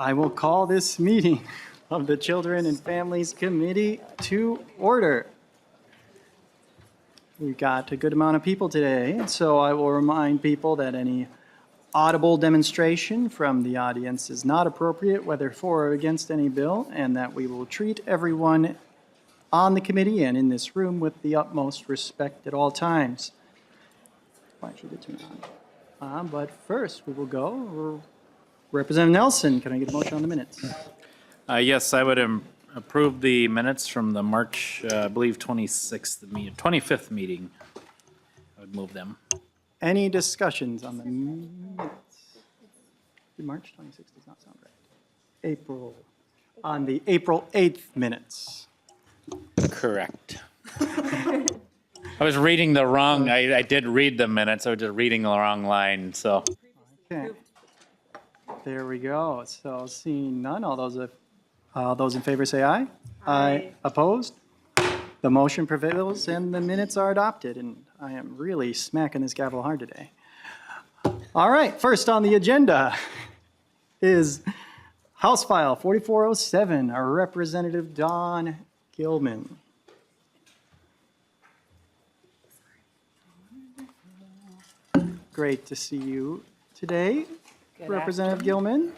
I will call this meeting of the Children and Families Committee to order. We've got a good amount of people today, so I will remind people that any audible demonstration from the audience is not appropriate, whether for or against any bill, and that we will treat everyone on the committee and in this room with the utmost respect at all times. Why should it turn on? But first, we will go. Representative Nelson, can I get a motion on the minutes? Yes, I would approve the minutes from the March, I believe, 25th meeting. I would move them. Any discussions on the minutes? March 26th does not sound right. On the April 8th minutes. Correct. I was reading the wrong, I did read the minutes, I was just reading the wrong line, so. Okay. There we go. So seeing none, all those in favor say aye. Aye. Opposed? The motion prevails and the minutes are adopted, and I am really smacking this gavel hard today. All right, first on the agenda is House File 4407, our Representative Don Gillman. Great to see you today, Representative Gillman.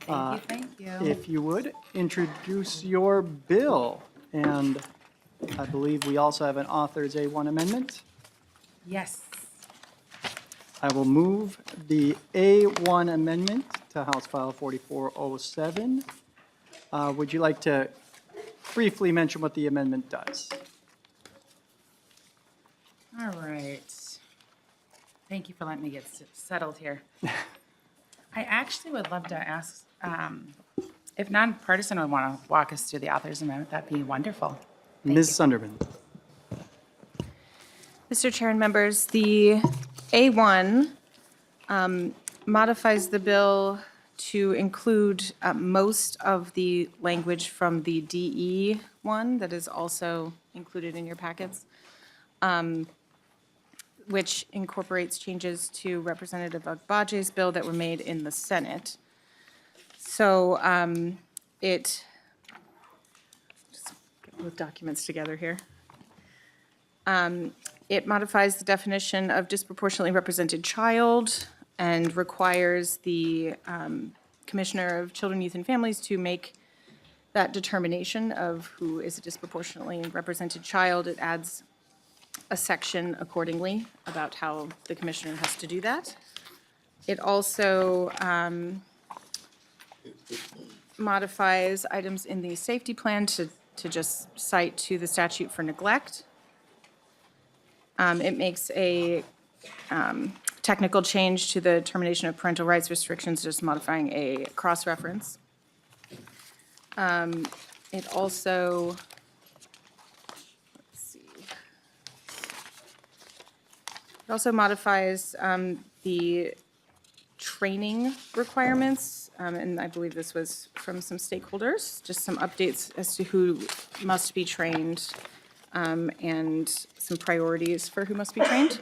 Thank you. If you would, introduce your bill. And I believe we also have an author's A1 amendment. Yes. I will move the A1 amendment to House File 4407. Would you like to briefly mention what the amendment does? All right. Thank you for letting me get settled here. I actually would love to ask, if nonpartisan would want to walk us through the author's amendment, that'd be wonderful. Ms. Sunderman. Mr. Chair and members, the A1 modifies the bill to include most of the language from the DE one that is also included in your packets, which incorporates changes to Representative Agbaje's bill that were made in the Senate. So just get both documents together here. It modifies the definition of disproportionately represented child and requires the Commissioner of Children, Youth, and Families to make that determination of who is a disproportionately represented child. It adds a section accordingly about how the commissioner has to do that. It also modifies items in the safety plan to just cite to the statute for neglect. It makes a technical change to the termination of parental rights restrictions, just modifying a cross-reference. It also, it also modifies the training requirements, and I believe this was from some stakeholders, just some updates as to who must be trained and some priorities for who must be trained.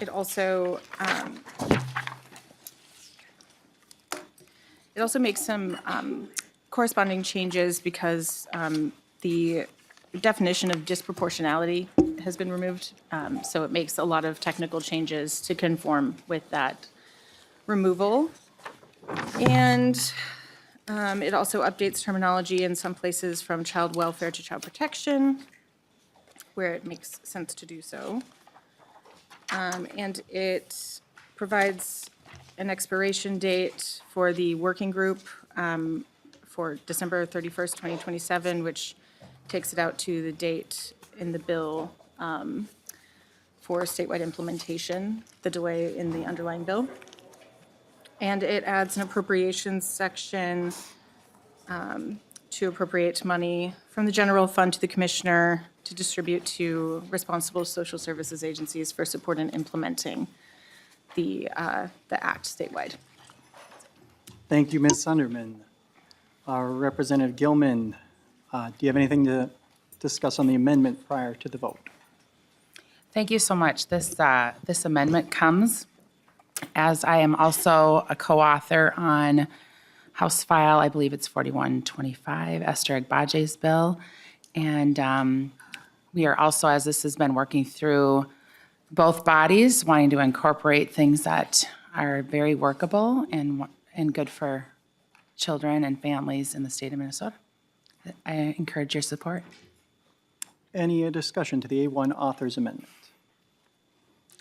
It also makes some corresponding changes because the definition of disproportionality has been removed, so it makes a lot of technical changes to conform with that removal. And it also updates terminology in some places from child welfare to child protection, where it makes sense to do so. And it provides an expiration date for the working group for December 31st, 2027, which takes it out to the date in the bill for statewide implementation, the delay in the underlying bill. And it adds an appropriations section to appropriate money from the general fund to the commissioner to distribute to responsible social services agencies for support in implementing the act statewide. Thank you, Ms. Sunderman. Representative Gillman, do you have anything to discuss on the amendment prior to the vote? Thank you so much. This amendment comes As I am also a co-author on House File, I believe it's 4125, Esther Agbaje's bill. And we are also, as this has been working through both bodies, wanting to incorporate things that are very workable and good for children and families in the state of Minnesota. I encourage your support. Any discussion to the A1 Authors Amendment?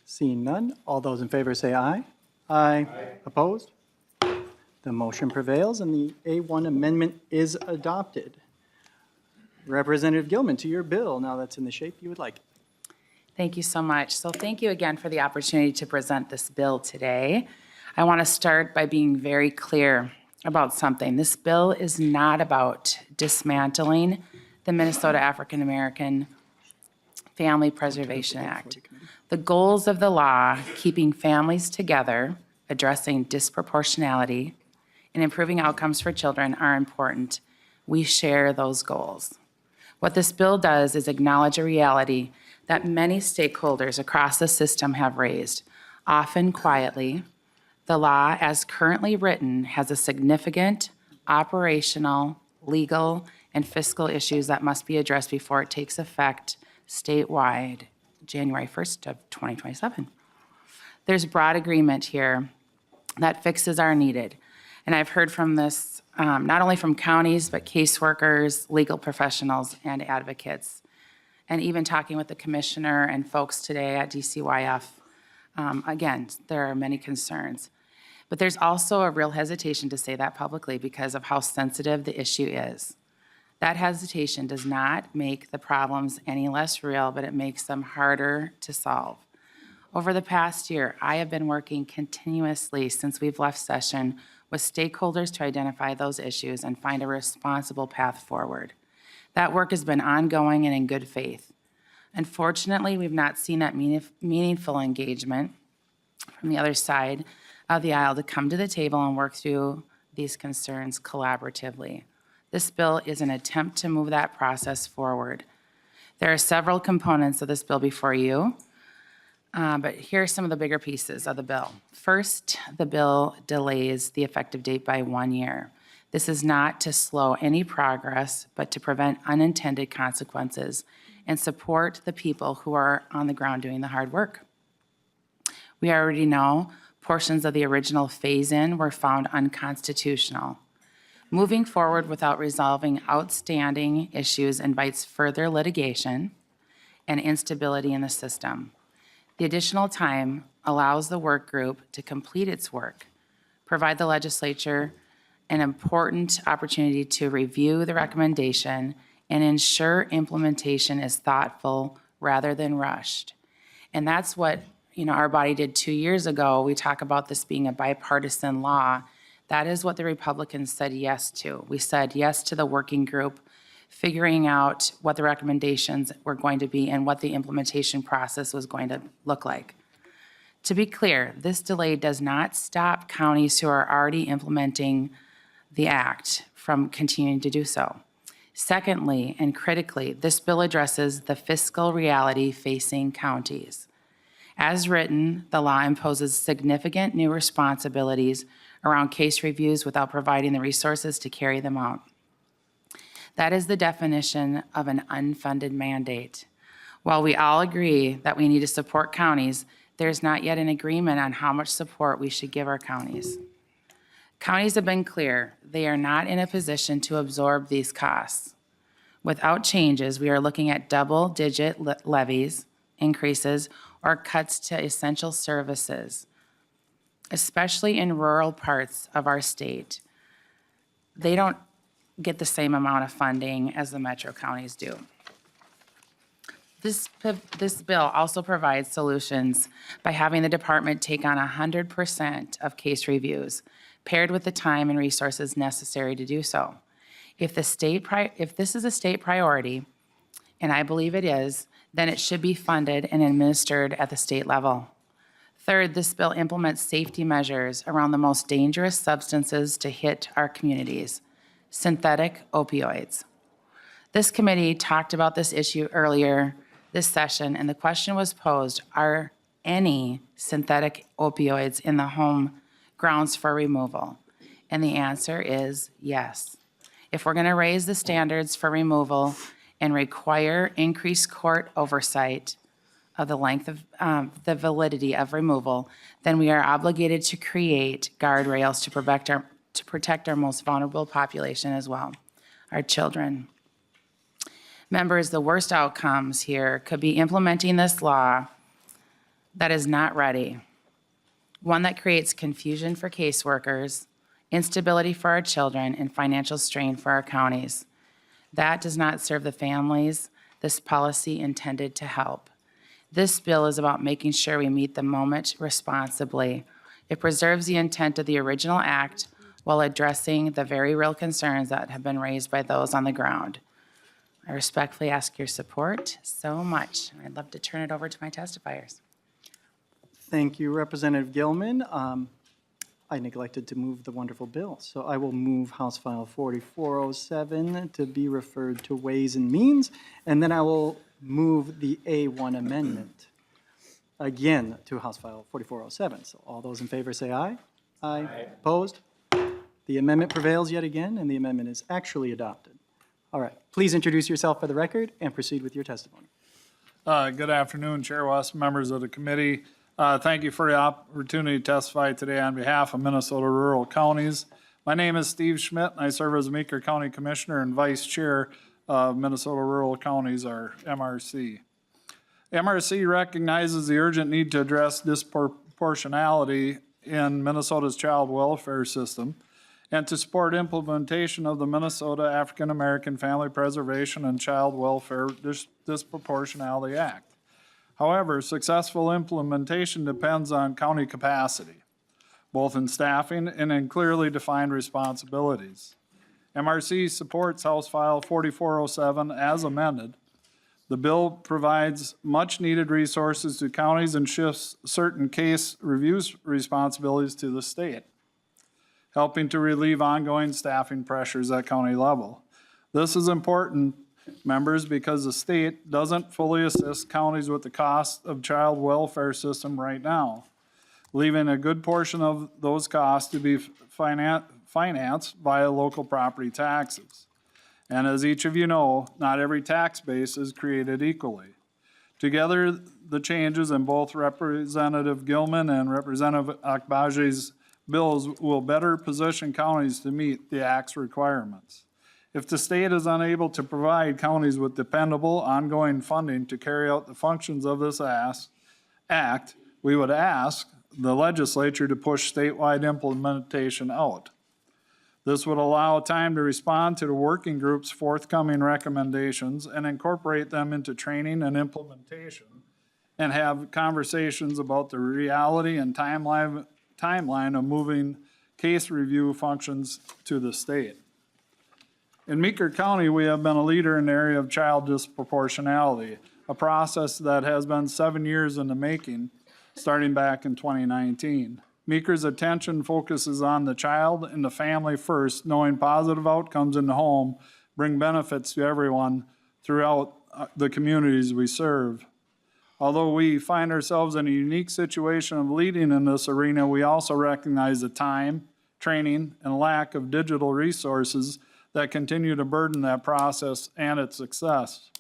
Seeing none, all those in favor say aye. Aye. Opposed? The motion prevails and the A1 Amendment is adopted. Representative Gillman, to your bill, now that's in the shape you would like. Thank you so much. So thank you again for the opportunity to present this bill today. I want to start by being very clear about something. This bill is not about dismantling the Minnesota African American Family Preservation Act. The goals of the law, keeping families together, addressing disproportionality, and improving outcomes for children are important. We share those goals. What this bill does is acknowledge a reality that many stakeholders across the system have raised, often quietly. The law, as currently written, has a significant operational, legal, and fiscal issues that must be addressed before it takes effect statewide, January 1st of 2027. There's broad agreement here that fixes are needed. And I've heard from this, not only from counties, but caseworkers, legal professionals, and advocates. And even talking with the commissioner and folks today at DCYF, again, there are many concerns. But there's also a real hesitation to say that publicly because of how sensitive the issue is. That hesitation does not make the problems any less real, but it makes them harder to solve. Over the past year, I have been working continuously since we've left session with stakeholders to identify those issues and find a responsible path forward. That work has been ongoing and in good faith. Unfortunately, we've not seen that meaningful engagement from the other side of the aisle to come to the table and work through these concerns collaboratively. This bill is an attempt to move that process forward. There are several components of this bill before you, but here are some of the bigger pieces of the bill. First, the bill delays the effective date by 1 year. This is not to slow any progress, but to prevent unintended consequences and support the people who are on the ground doing the hard work. We already know portions of the original phase-in were found unconstitutional. Moving forward without resolving outstanding issues invites further litigation and instability in the system. The additional time allows the work group to complete its work, provide the legislature an important opportunity to review the recommendation and ensure implementation is thoughtful rather than rushed. And that's what our body did 2 years ago. We talk about this being a bipartisan law. That is what the Republicans said yes to. We said yes to the working group, figuring out what the recommendations were going to be and what the implementation process was going to look like. To be clear, this delay does not stop counties who are already implementing the act from continuing to do so. Secondly, and critically, this bill addresses the fiscal reality facing counties. As written, the law imposes significant new responsibilities around case reviews without providing the resources to carry them out. That is the definition of an unfunded mandate. While we all agree that we need to support counties, there's not yet an agreement on how much support we should give our counties. Counties have been clear, they are not in a position to absorb these costs. Without changes, we are looking at double-digit levies, increases, or cuts to essential services, especially in rural parts of our state. They don't get the same amount of funding as the metro counties do. This bill also provides solutions by having the department take on 100% of case reviews, paired with the time and resources necessary to do so. If this is a state priority, and I believe it is, then it should be funded and administered at the state level. Third, this bill implements safety measures around the most dangerous substances to hit our communities, synthetic opioids. This committee talked about this issue earlier this session, and the question was posed, are any synthetic opioids in the home grounds for removal? And the answer is yes. If we're going to raise the standards for removal and require increased court oversight of the length of the validity of removal, then we are obligated to create guardrails to protect our most vulnerable population as well, our children. Members, the worst outcomes here could be implementing this law that is not ready, one that creates confusion for caseworkers, instability for our children, and financial strain for our counties. That does not serve the families this policy intended to help. This bill is about making sure we meet the moment responsibly. It preserves the intent of the original act while addressing the very real concerns that have been raised by those on the ground. I respectfully ask your support so much. I'd love to turn it over to my testifiers. Thank you, Representative Gillman. I neglected to move the wonderful bill, so I will move House File 4407 to be referred to Ways and Means, and then I will move the A1 amendment again to House File 4407. So all those in favor say aye. Aye. Opposed? The amendment prevails yet again, and the amendment is actually adopted. All right, please introduce yourself for the record and proceed with your testimony. Good afternoon, Chair West, members of the committee. Thank you for the opportunity to testify today on behalf of Minnesota rural counties. My name is Steve Schmidt, and I serve as Meeker County Commissioner and Vice Chair of Minnesota Rural Counties, or MRC. MRC recognizes the urgent need to address disproportionality in Minnesota's child welfare system and to support implementation of the Minnesota African American Family Preservation and Child Welfare Disproportionality Act. However, successful implementation depends on county capacity, both in staffing and in clearly defined responsibilities. MRC supports House File 4407 as amended. The bill provides much-needed resources to counties and shifts certain case reviews responsibilities to the state, helping to relieve ongoing staffing pressures at county level. This is important, members, because the state doesn't fully assist counties with the cost of child welfare system right now, leaving a good portion of those costs to be financed via local property taxes. And as each of you know, not every tax base is created equally. Together, the changes in both Representative Gillman and Representative Akbaji's bills will better position counties to meet the Act's requirements. If the state is unable to provide counties with dependable, ongoing funding to carry out the functions of this act, we would ask the legislature to push statewide implementation out. This would allow time to respond to the working group's forthcoming recommendations and incorporate them into training and implementation, and have conversations about the reality and timeline of moving case review functions to the state. In Meeker County, we have been a leader in the area of child disproportionality, a process that has been 7 years in the making, starting back in 2019. Meeker's attention focuses on the child and the family first, knowing positive outcomes in the home bring benefits to everyone throughout the communities we serve. Although we find ourselves in a unique situation of leading in this arena, we also recognize the time, training, and lack of digital resources that continue to burden that process and its success,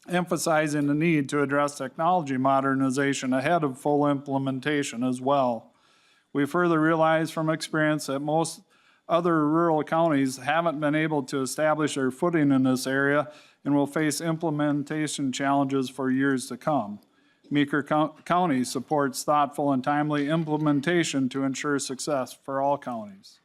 emphasizing the need to address technology modernization ahead of full implementation as well. We further realize from experience that most other rural counties haven't been able to establish their footing in this area and will face implementation challenges for years to come. Meeker County supports thoughtful and timely implementation to ensure success for all counties.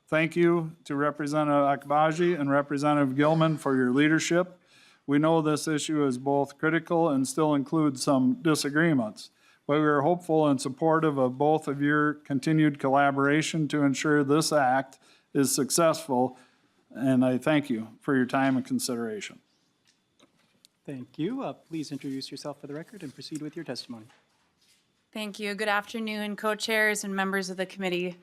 Thank you to Representative Akbaji and Representative Gillman for your leadership. We know this issue is both critical and still includes some disagreements, but we are hopeful and supportive of both of your continued collaboration to ensure this act is successful, and I thank you for your time and consideration. Thank you. Please introduce yourself for the record and proceed with your testimony. Thank you. Good afternoon, co-chairs and members of the committee.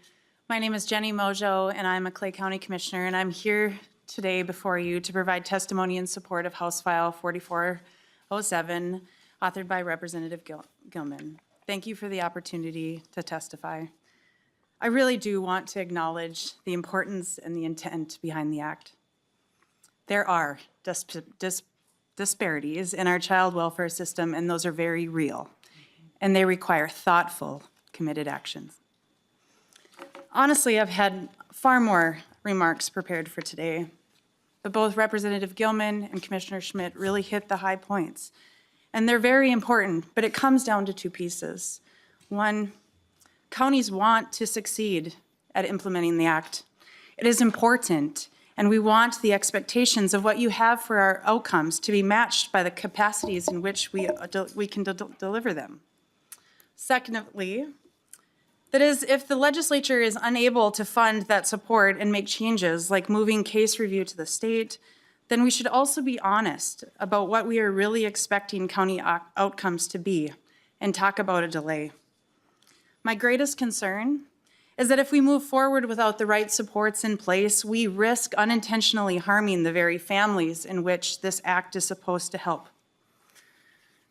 My name is Jenny Mojo, and I'm a Clay County Commissioner, and I'm here today before you to provide testimony in support of House File 4407, authored by Representative Gillman. Thank you for the opportunity to testify. I really do want to acknowledge the importance and the intent behind the act. There are disparities in our child welfare system, and those are very real, and they require thoughtful, committed actions. Honestly, I've had far more remarks prepared for today, but both Representative Gillman and Commissioner Schmidt really hit the high points. And they're very important, but it comes down to two pieces. One, counties want to succeed at implementing the act. It is important, and we want the expectations of what you have for our outcomes to be matched by the capacities in which we can deliver them. Secondly, that is, if the legislature is unable to fund that support and make changes like moving case review to the state, then we should also be honest about what we are really expecting county outcomes to be and talk about a delay. My greatest concern is that if we move forward without the right supports in place, we risk unintentionally harming the very families in which this act is supposed to help.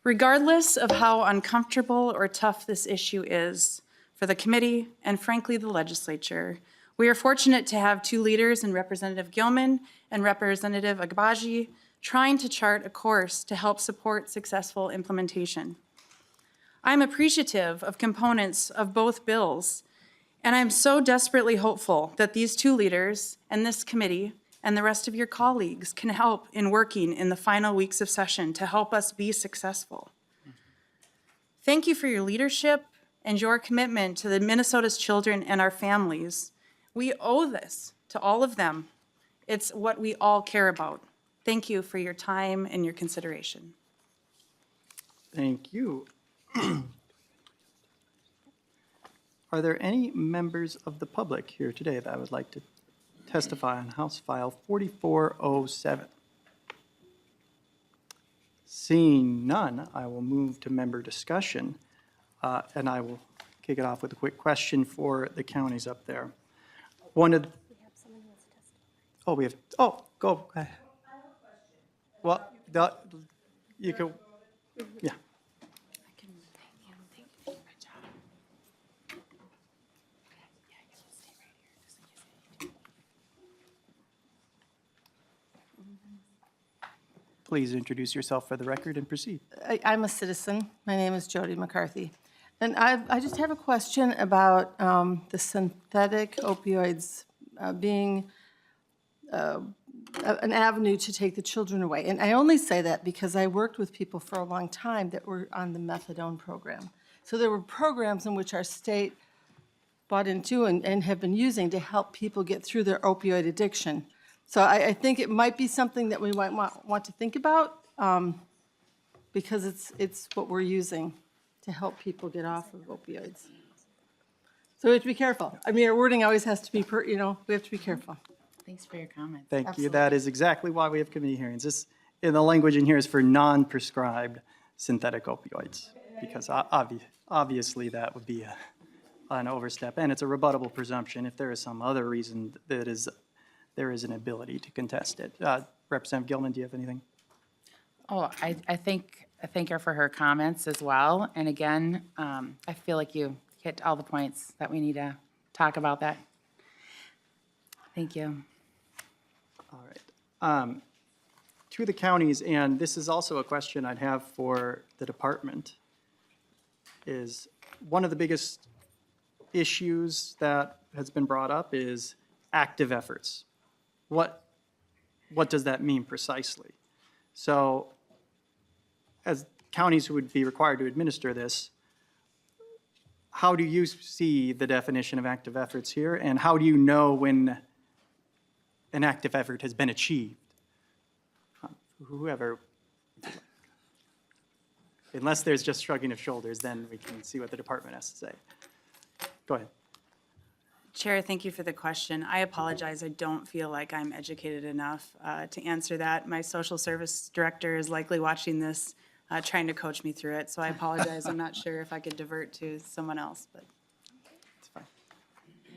Regardless of how uncomfortable or tough this issue is for the committee and frankly the legislature, we are fortunate to have two leaders in Representative Gillman and Representative Agbaji trying to chart a course to help support successful implementation. I'm appreciative of components of both bills, and I'm so desperately hopeful that these two leaders and this committee and the rest of your colleagues can help in working in the final weeks of session to help us be successful. Thank you for your leadership and your commitment to the Minnesota's children and our families. We owe this to all of them. It's what we all care about. Thank you for your time and your consideration. Thank you. Are there any members of the public here today that would like to testify on House File 4407? Seeing none, I will move to member discussion, and I will kick it off with a quick question for the counties up there. One of, oh, we have, oh, go ahead. Well, you can, yeah. Please introduce yourself for the record and proceed. I'm a citizen. My name is Jody McCarthy. And I just have a question about the synthetic opioids being an avenue to take the children away. And I only say that because I worked with people for a long time that were on the methadone program. So there were programs in which our state bought into and have been using to help people get through their opioid addiction. So I think it might be something that we might want to think about because it's what we're using to help people get off of opioids. So we have to be careful. I mean, our wording always has to be, we have to be careful. Thanks for your comment. Thank you. Absolutely. That is exactly why we have committee hearings. This, in the language in here is for non-prescribed synthetic opioids, because obviously that would be an overstep, and it's a rebuttable presumption if there is some other reason that there is an ability to contest it. Representative Gillman, do you have anything? Oh, I thank her for her comments as well. And again, I feel like you hit all the points that we need to talk about that. Thank you. All right. To the counties, and this is also a question I'd have for the department, is one of the biggest issues that has been brought up is active efforts. What does that mean precisely? So as counties who would be required to administer this, how do you see the definition of active efforts here, and how do you know when an active effort has been achieved? Whoever, unless there's just shrugging of shoulders, then we can see what the department has to say. Go ahead. Chair, thank you for the question. I apologize. I don't feel like I'm educated enough to answer that. My social service director is likely watching this, trying to coach me through it. So I apologize. I'm not sure if I could divert to someone else, but. It's fine.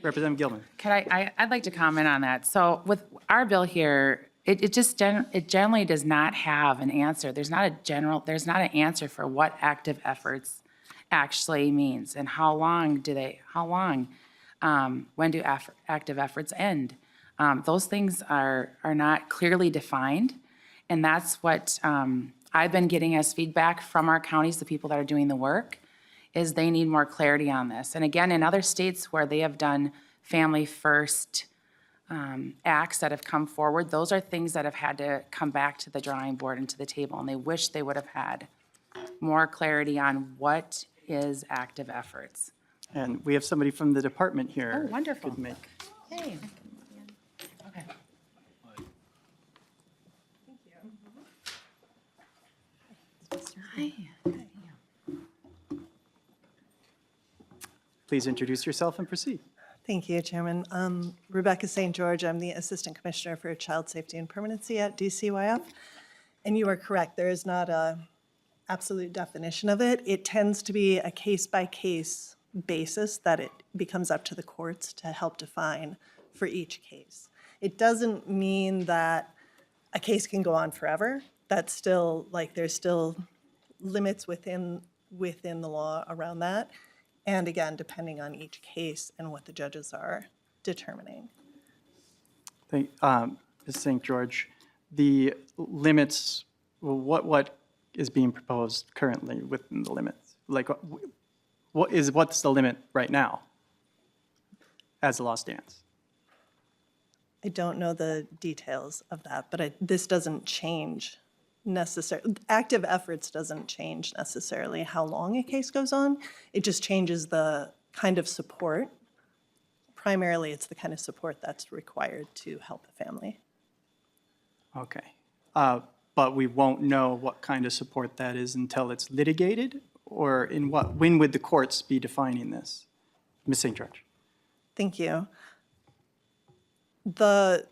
Representative Gillman. I'd like to comment on that. So with our bill here, it just it generally does not have an answer. There's not an answer for what active efforts actually means and when do active efforts end? Those things are not clearly defined, and that's what I've been getting as feedback from our counties, the people that are doing the work, is they need more clarity on this. And again, in other states where they have done family first acts that have come forward, those are things that have had to come back to the drawing board and to the table, and they wish they would have had more clarity on what is active efforts. And we have somebody from the department here. Oh, wonderful. Could make. Hey. Okay. Hi. Please introduce yourself and proceed. Thank you, Chairman. Rebecca St. George, I'm the Assistant Commissioner for Child Safety and Permanency at DCYF. And you are correct, there is not a absolute definition of it. It tends to be a case-by-case basis that it becomes up to the courts to help define for each case. It doesn't mean that a case can go on forever. That's still, there's still limits within the law around that. And again, depending on each case and what the judges are determining. Ms. St. George, the limits, what is being proposed currently within the limits? Like, what's the limit right now as the law stands? I don't know the details of that, but this doesn't change necessarily. Active efforts doesn't change necessarily how long a case goes on. It just changes the kind of support. Primarily, it's the kind of support that's required to help a family. Okay. But we won't know what kind of support that is until it's litigated? Or when would the courts be defining this? Ms. St. George. Thank you. The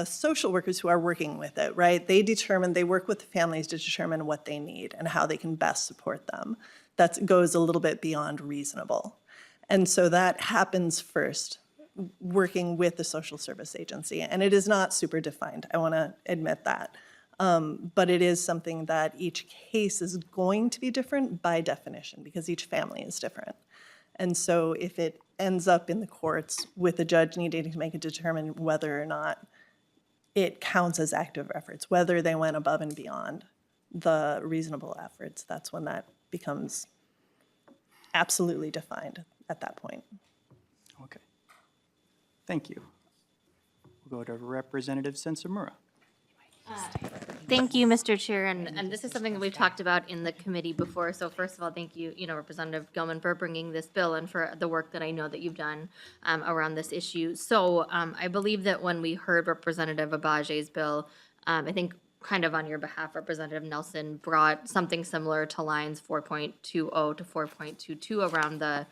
social workers who are working with it, right, they work with the families to determine what they need and how they can best support them. That goes a little bit beyond reasonable. And so that happens first, working with the social service agency. And it is not super defined, I want to admit that. But it is something that each case is going to be different by definition because each family is different. And so if it ends up in the courts with the judge needing to make a determine whether or not it counts as active efforts, whether they went above and beyond the reasonable efforts, that's when that becomes absolutely defined at that point. Okay. Thank you. We'll go to Representative Sensamura. Thank you, Mr. Chair, and this is something that we've talked about in the committee before. So first of all, thank you, Representative Gillman, for bringing this bill and for the work that I know that you've done around this issue. So I believe that when we heard Representative Abaje's bill, I think kind of on your behalf, Representative Nelson brought something similar to lines 4.20 to 4.22 around the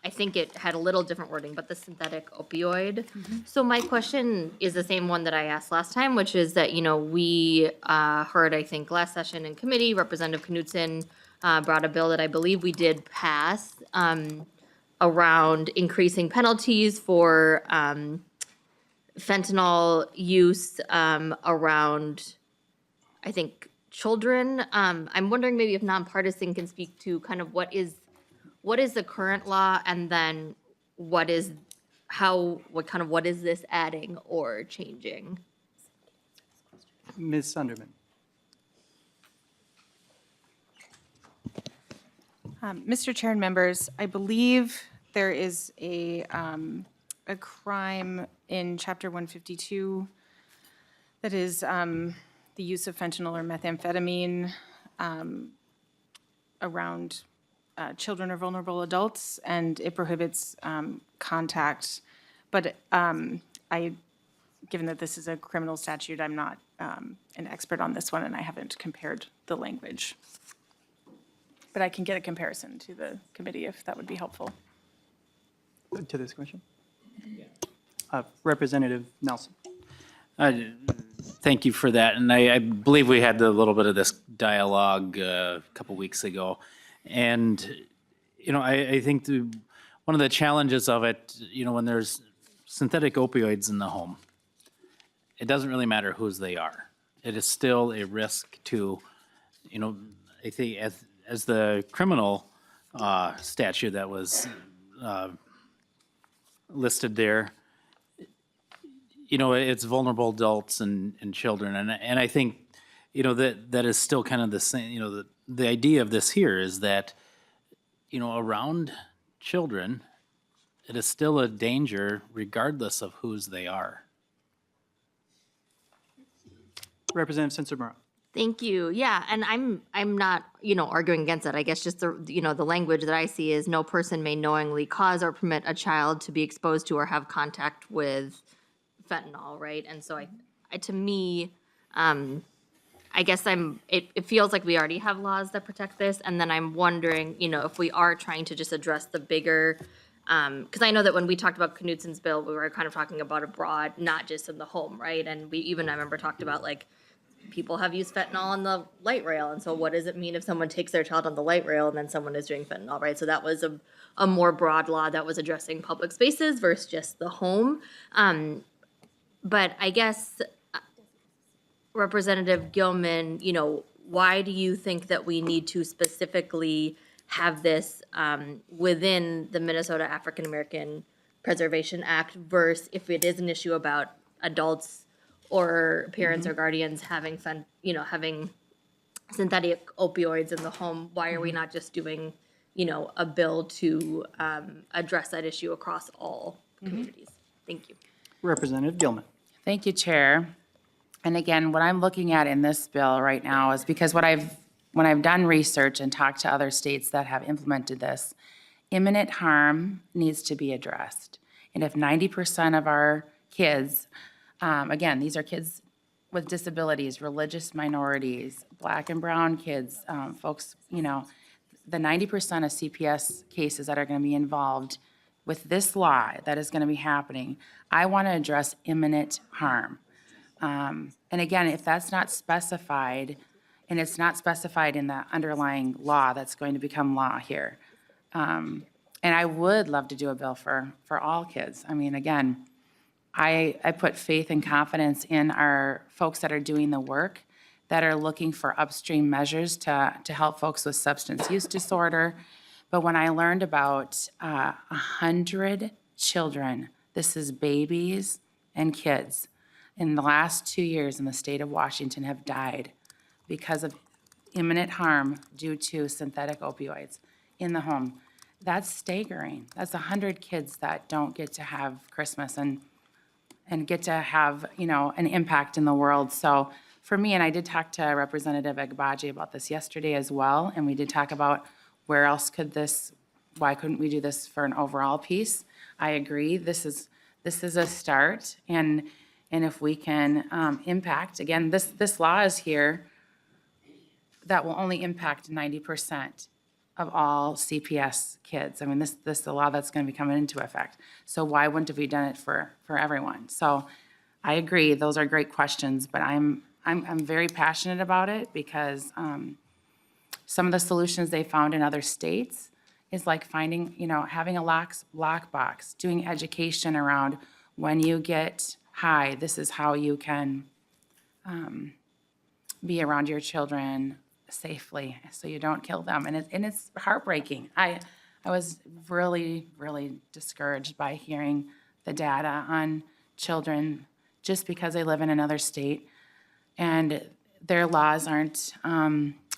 I think it had a little different wording, but the synthetic opioid. So my question is the same one that I asked last time, which is that, we heard, I think, last session in committee, Representative Knudsen brought a bill that I believe we did pass around increasing penalties for fentanyl use around, I think, children. I'm wondering maybe if nonpartisan can speak to kind of what is the current law, and then what is this adding or changing? Ms. Sunderman. Mr. Chair and members, I believe there is a crime in Chapter 152 that is the use of fentanyl or methamphetamine around children or vulnerable adults, and it prohibits contact. But given that this is a criminal statute, I'm not an expert on this one, and I haven't compared the language. But I can get a comparison to the committee if that would be helpful. To this question? Representative Nelson. Thank you for that. And I believe we had a little bit of this dialogue a couple weeks ago. And, I think one of the challenges of it, when there's synthetic opioids in the home, it doesn't really matter whose they are. It is still a risk to, I think as the criminal statute that was listed there, it's vulnerable adults and children. And I think, that is still kind of the same, the idea of this here is that, around children, it is still a danger regardless of whose they are. Representative Sensenbrenner. Thank you. Yeah, and I'm not, arguing against it. I guess just the language that I see is no person may knowingly cause or permit a child to be exposed to or have contact with fentanyl, right? And so to me, I guess it feels like we already have laws that protect this, and then I'm wondering, if we are trying to just address the bigger, because I know that when we talked about Knutson's bill, we were kind of talking about a broad, not just in the home, right? And I remember talked about like, people have used fentanyl on the light rail, and so what does it mean if someone takes their child on the light rail and then someone is doing fentanyl, right? So that was a more broad law that was addressing public spaces versus just the home. But I guess, Representative Gillman, why do you think that we need to specifically have this within the Minnesota African American Preservation Act versus if it is an issue about adults or parents or guardians having having synthetic opioids in the home? Why are we not just doing, a bill to address that issue across all communities? Thank you. Representative Gillman. Thank you, Chair. And again, what I'm looking at in this bill right now is because when I've done research and talked to other states that have implemented this, imminent harm needs to be addressed. And if 90% of our kids, again, these are kids with disabilities, religious minorities, black and brown kids, folks, the 90% of CPS cases that are going to be involved with this law that is going to be happening, I want to address imminent harm. And again, if that's not specified, and it's not specified in the underlying law that's going to become law here, and I would love to do a bill for all kids. I mean, again, I put faith and confidence in our folks that are doing the work, that are looking for upstream measures to help folks with substance use disorder. But when I learned about 100 children, this is babies and kids, in the last 2 years in the state of Washington have died because of imminent harm due to synthetic opioids in the home. That's staggering. That's 100 kids that don't get to have Christmas and get to have, an impact in the world. So for me, and I did talk to Representative Agbaji about this yesterday as well, and we did talk about where else why couldn't we do this for an overall piece? I agree, this is a start, and if we can impact, again, this law is here that will only impact 90% of all CPS kids. I mean, this is the law that's going to be coming into effect. So why wouldn't have we done it for everyone? So I agree, those are great questions, but I'm very passionate about it because some of the solutions they found in other states is like finding, having a lockbox, doing education around when you get high, this is how you can be around your children safely so you don't kill them. And it's heartbreaking. I was really, really discouraged by hearing the data on children just because they live in another state and their laws aren't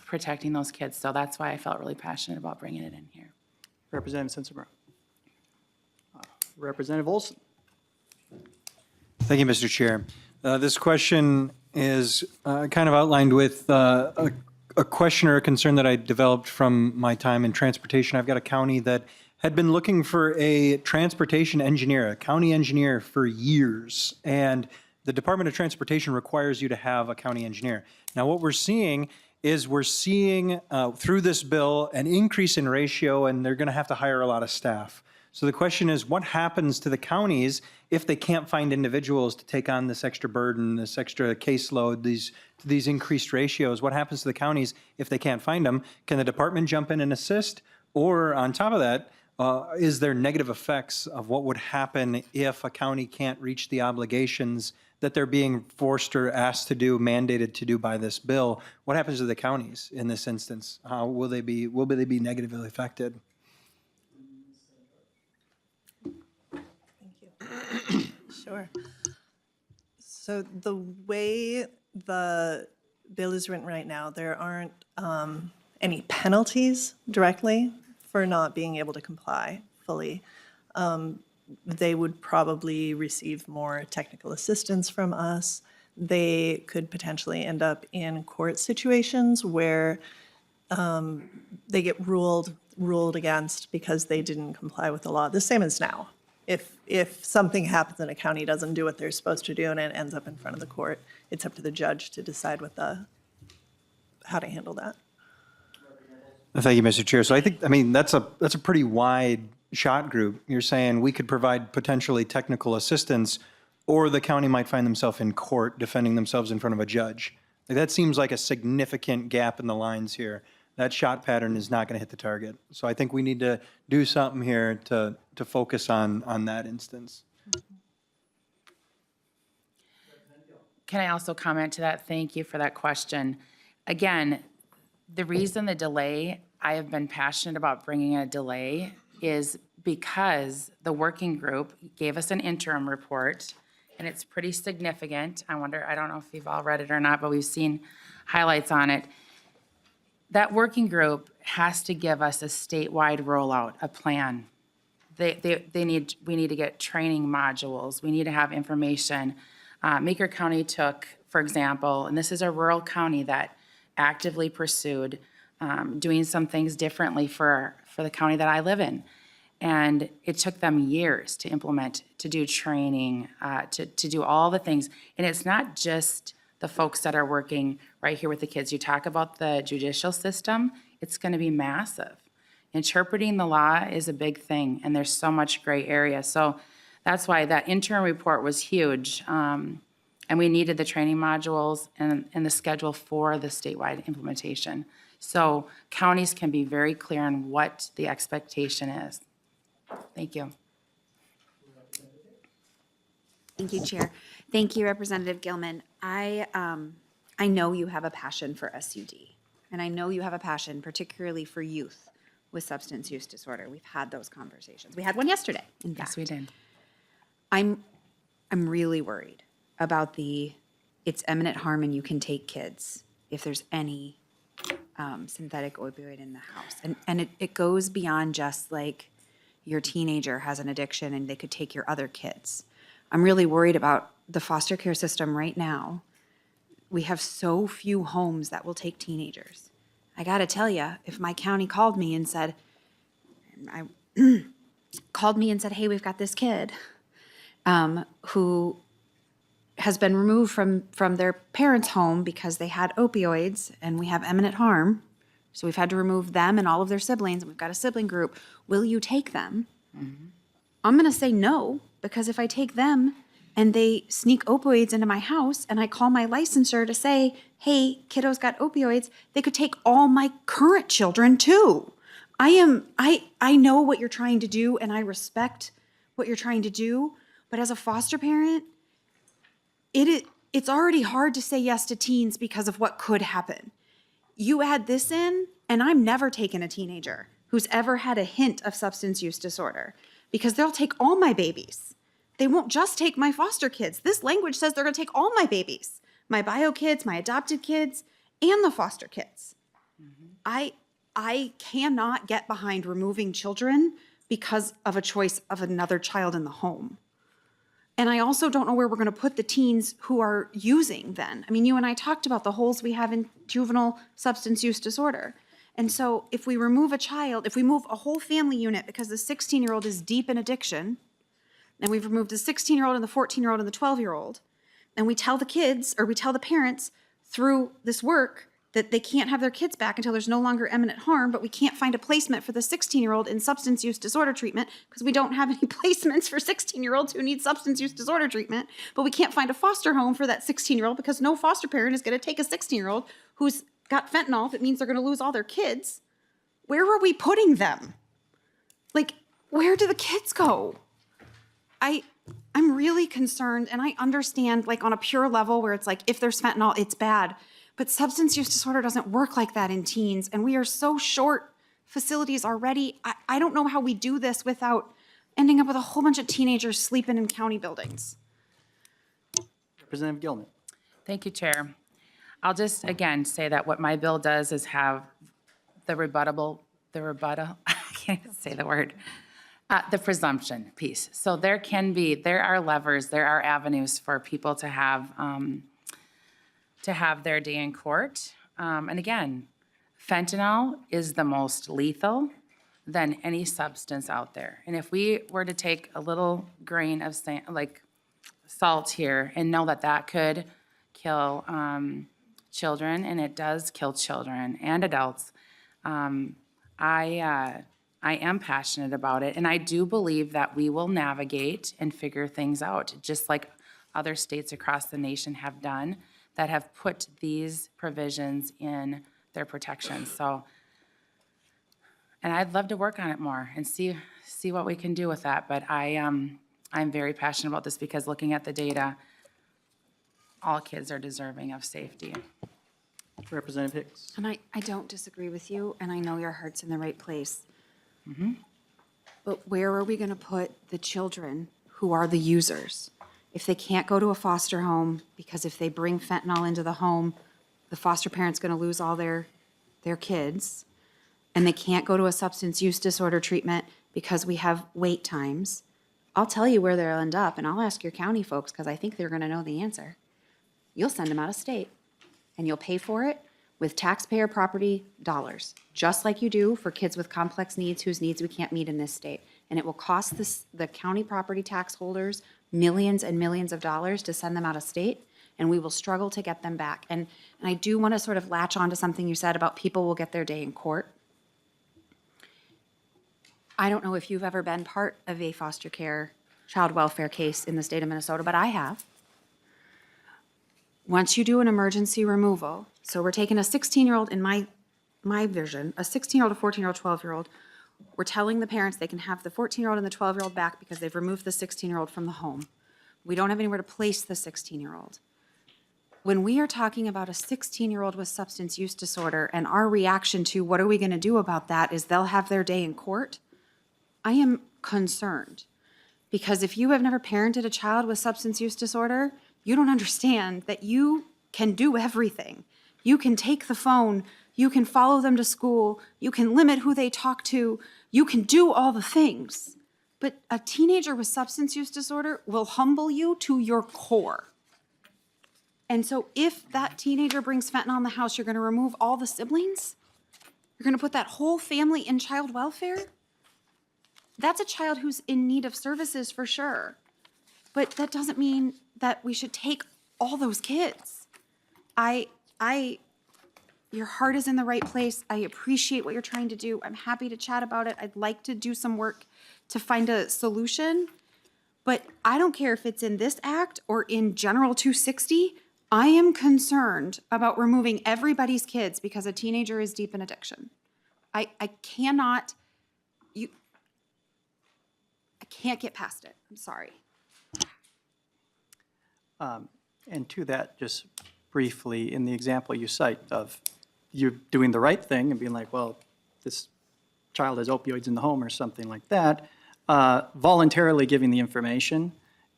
protecting those kids. So that's why I felt really passionate about bringing it in here. Representative Sensenbrenner. Representative Olson. Thank you, Mr. Chair. This question is kind of outlined with a question or a concern that I developed from my time in transportation. I've got a county that had been looking for a transportation engineer, a county engineer for years. And the Department of Transportation requires you to have a county engineer. Now, what we're seeing is through this bill an increase in ratio, and they're going to have to hire a lot of staff. So the question is, what happens to the counties if they can't find individuals to take on this extra burden, this extra caseload, these increased ratios? What happens to the counties if they can't find them? Can the department jump in and assist? Or on top of that, is there negative effects of what would happen if a county can't reach the obligations that they're being forced or asked to do, mandated to do by this bill? What happens to the counties in this instance? How will they be negatively affected? Sure. So the way the bill is written right now, there aren't any penalties directly for not being able to comply fully. They would probably receive more technical assistance from us. They could potentially end up in court situations where they get ruled against because they didn't comply with the law, the same as now. If something happens and a county doesn't do what they're supposed to do and it ends up in front of the court, it's up to the judge to decide how to handle that. Thank you, Mr. Chair. So I mean, that's a pretty wide shot group. You're saying we could provide potentially technical assistance, or the county might find themselves in court defending themselves in front of a judge. Like, that seems like a significant gap in the lines here. That shot pattern is not going to hit the target. So I think we need to do something here to focus on that instance. Can I also comment to that? Thank you for that question. Again, the reason the delay, I have been passionate about bringing a delay, is because the working group gave us an interim report, and it's pretty significant. I don't know if you've all read it or not, but we've seen highlights on it. That working group has to give us a statewide rollout, a plan. We need to get training modules. We need to have information. Meeker County took, for example, and this is a rural county that actively pursued doing some things differently for the county that I live in. And it took them years to implement, to do training, to do all the things. And it's not just the folks that are working right here with the kids. You talk about the judicial system, it's going to be massive. Interpreting the law is a big thing, and there's so much gray area. So that's why that interim report was huge. And we needed the training modules and the schedule for the statewide implementation. So counties can be very clear on what the expectation is. Thank you. Thank you, Chair. Thank you, Representative Gillman. I know you have a passion for SUD, and I know you have a passion particularly for youth with substance use disorder. We've had those conversations. We had one yesterday, in fact. Yes, we did. I'm really worried about it's imminent harm and you can take kids if there's any synthetic opioid in the house. And it goes beyond just like your teenager has an addiction and they could take your other kids. I'm really worried about the foster care system right now. We have so few homes that will take teenagers. I gotta tell you, if my county called me and said, hey, we've got this kid who has been removed from their parents' home because they had opioids and we have imminent harm, so we've had to remove them and all of their siblings, and we've got a sibling group, will you take them? Mm-hmm. I'm gonna say no, because if I take them and they sneak opioids into my house and I call my licensor to say, hey, kiddo's got opioids, they could take all my current children too. I know what you're trying to do and I respect what you're trying to do, but as a foster parent, it's already hard to say yes to teens because of what could happen. You add this in, and I'm never taking a teenager who's ever had a hint of substance use disorder, because they'll take all my babies. They won't just take my foster kids. This language says they're gonna take all my babies, my bio kids, my adopted kids, and the foster kids. Mm-hmm. I cannot get behind removing children because of a choice of another child in the home. And I also don't know where we're gonna put the teens who are using then. I mean, you and I talked about the holes we have in juvenile substance use disorder. And so if we remove a child, if we move a whole family unit because the 16-year-old is deep in addiction, and we've removed the 16-year-old and the 14-year-old and the 12-year-old, and we tell the kids, or we tell the parents through this work that they can't have their kids back until there's no longer imminent harm, but we can't find a placement for the 16-year-old in substance use disorder treatment because we don't have any placements for 16-year-olds who need substance use disorder treatment, but we can't find a foster home for that 16-year-old because no foster parent is gonna take a 16-year-old who's got fentanyl, if it means they're gonna lose all their kids. Where are we putting them? Like, where do the kids go? I'm really concerned, and I understand, like, on a pure level where it's like, if there's fentanyl, it's bad. But substance use disorder doesn't work like that in teens, and we are so short facilities already. I don't know how we do this without ending up with a whole bunch of teenagers sleeping in county buildings. Representative Gillman. Thank you, Chair. I'll just, again, say that what my bill does is have the rebuttal, I can't even say the word, the presumption piece. So there are levers, there are avenues for people to have their day in court. And again, fentanyl is the most lethal than any substance out there. And if we were to take a little grain of salt here and know that that could kill children, and it does kill children and adults, I am passionate about it, and I do believe that we will navigate and figure things out, just like other states across the nation have done that have put these provisions in their protections. So, and I'd love to work on it more and see what we can do with that. But I'm very passionate about this because looking at the data, all kids are deserving of safety. Representative Hicks. And I don't disagree with you, and I know your heart's in the right place. But where are we going to put the children who are the users? If they can't go to a foster home, because if they bring fentanyl into the home, the foster parent's going to lose all their kids, and they can't go to a substance use disorder treatment because we have wait times, I'll tell you where they'll end up, and I'll ask your county folks because I think they're going to know the answer. You'll send them out of state, and you'll pay for it with taxpayer property dollars, just like you do for kids with complex needs whose needs we can't meet in this state. And it will cost the county property tax holders millions and millions of dollars to send them out of state, and we will struggle to get them back. And I do want to sort of latch on to something you said about people will get their day in court. I don't know if you've ever been part of a foster care child welfare case in the state of Minnesota, but I have. Once you do an emergency removal, so we're taking a 16-year-old, in my vision, a 16-year-old, a 14-year-old, 12-year-old, we're telling the parents they can have the 14-year-old and the 12-year-old back because they've removed the 16-year-old from the home. We don't have anywhere to place the 16-year-old. When we are talking about a 16-year-old with substance use disorder and our reaction to what are we going to do about that is they'll have their day in court, I am concerned. Because if you have never parented a child with substance use disorder, you don't understand that you can do everything. You can take the phone, you can follow them to school, you can limit who they talk to, you can do all the things. But a teenager with substance use disorder will humble you to your core. And so if that teenager brings fentanyl in the house, you're going to remove all the siblings? You're going to put that whole family in child welfare? That's a child who's in need of services for sure. But that doesn't mean that we should take all those kids. Your heart is in the right place. I appreciate what you're trying to do. I'm happy to chat about it. I'd like to do some work to find a solution. But I don't care if it's in this act or in General 260. I am concerned about removing everybody's kids because a teenager is deep in addiction. I can't get past it. I'm sorry. And to that, just briefly, in the example you cite of you doing the right thing and being like, well, this child has opioids in the home or something like that, voluntarily giving the information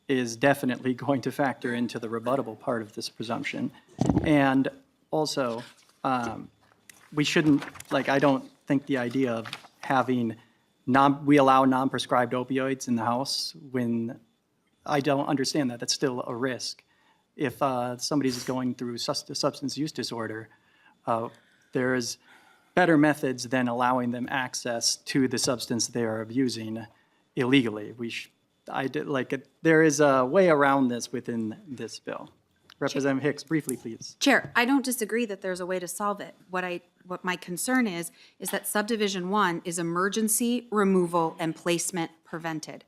is definitely going to factor into the rebuttable part of this presumption. And also, we shouldn't, I don't think the idea of having we allow non-prescribed opioids in the house when I don't understand that. That's still a risk. If somebody's going through substance use disorder, there's better methods than allowing them access to the substance they are abusing illegally. There is a way around this within this bill. Representative Hicks, briefly, please. Chair, I don't disagree that there's a way to solve it. What my concern is that subdivision 1 is emergency removal and placement prevented.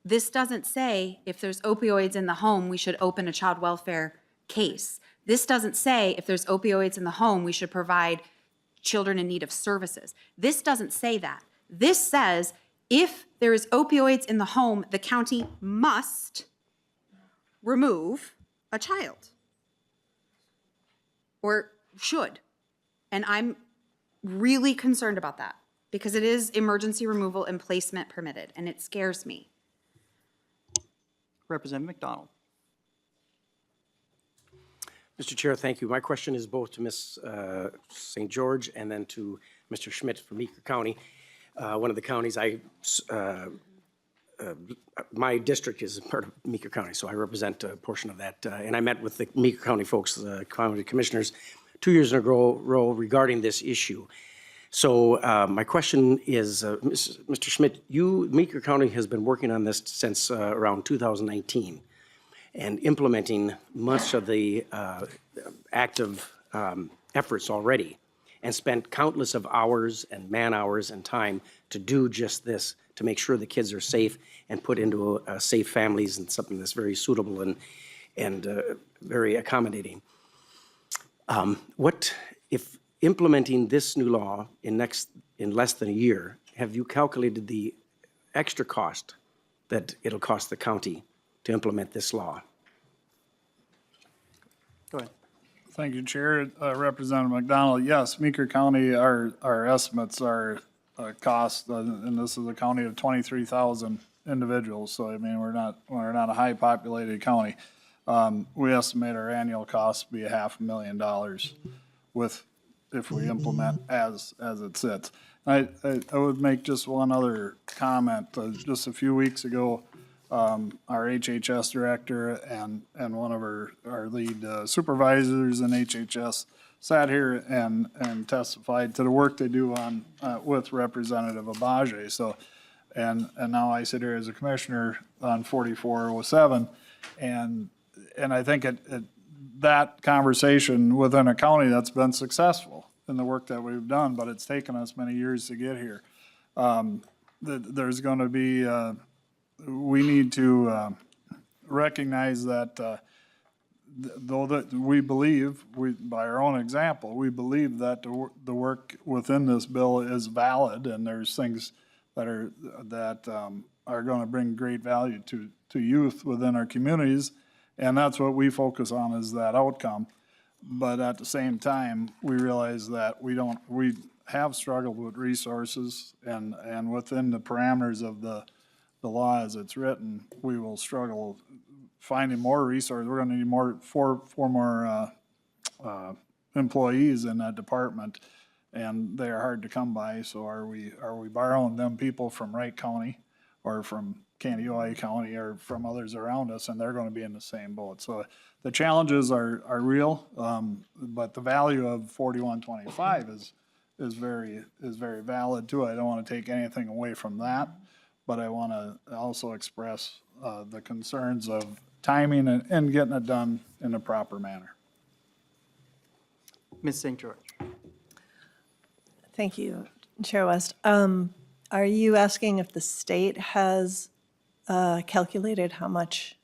This doesn't say if there's opioids in the home, we should open a child welfare case. This doesn't say if there's opioids in the home, we should provide children in need of services. This doesn't say that. This says if there is opioids in the home, the county must remove a child. Or should. And I'm really concerned about that because it is emergency removal and placement permitted, and it scares me. Representative McDonald. Mr. Chair, thank you. My question is both to Ms. St. George and then to Mr. Schmidt from Meeker County. One of the counties my district is part of Meeker County, so I represent a portion of that. And I met with the Meeker County folks, the county commissioners, 2 years in a row regarding this issue. So my question is, Mr. Schmidt, Meeker County has been working on this since around 2019 and implementing much of the active efforts already and spent countless of hours and man hours and time to do just this, to make sure the kids are safe and put into safe families and something that's very suitable and very accommodating. What if implementing this new law in less than a year, have you calculated the extra cost that it'll cost the county to implement this law? Go ahead. Thank you, Chair. Representative McDonald, yes, Meeker County, our estimates are cost, and this is a county of 23,000 individuals, so I mean, we're not a high populated county. We estimate our annual cost to be $500,000 if we implement as it sits. I would make just one other comment. Just a few weeks ago, our HHS director and one of our lead supervisors in HHS sat here and testified to the work they do on with Representative Abaje. So, and now I sit here as a commissioner on 4407, and I think that conversation within a county that's been successful in the work that we've done, but it's taken us many years to get here. There's going to be we need to recognize that though that we believe, by our own example, we believe that the work within this bill is valid, and there's things that are going to bring great value to youth within our communities, and that's what we focus on, is that outcome. But at the same time, we realize that we have struggled with resources, and within the parameters of the law as it's written, we will struggle finding more resources. We're gonna need four more employees in that department, and they are hard to come by. So are we borrowing them people from Wright County or from Candioi County or from others around us, and they're gonna be in the same boat. So the challenges are real, but the value of 4125 is very valid too. I don't wanna take anything away from that, but I wanna also express the concerns of timing and getting it done in a proper manner. Ms. St. George. Thank you, Chair West. Are you asking if the state has calculated how much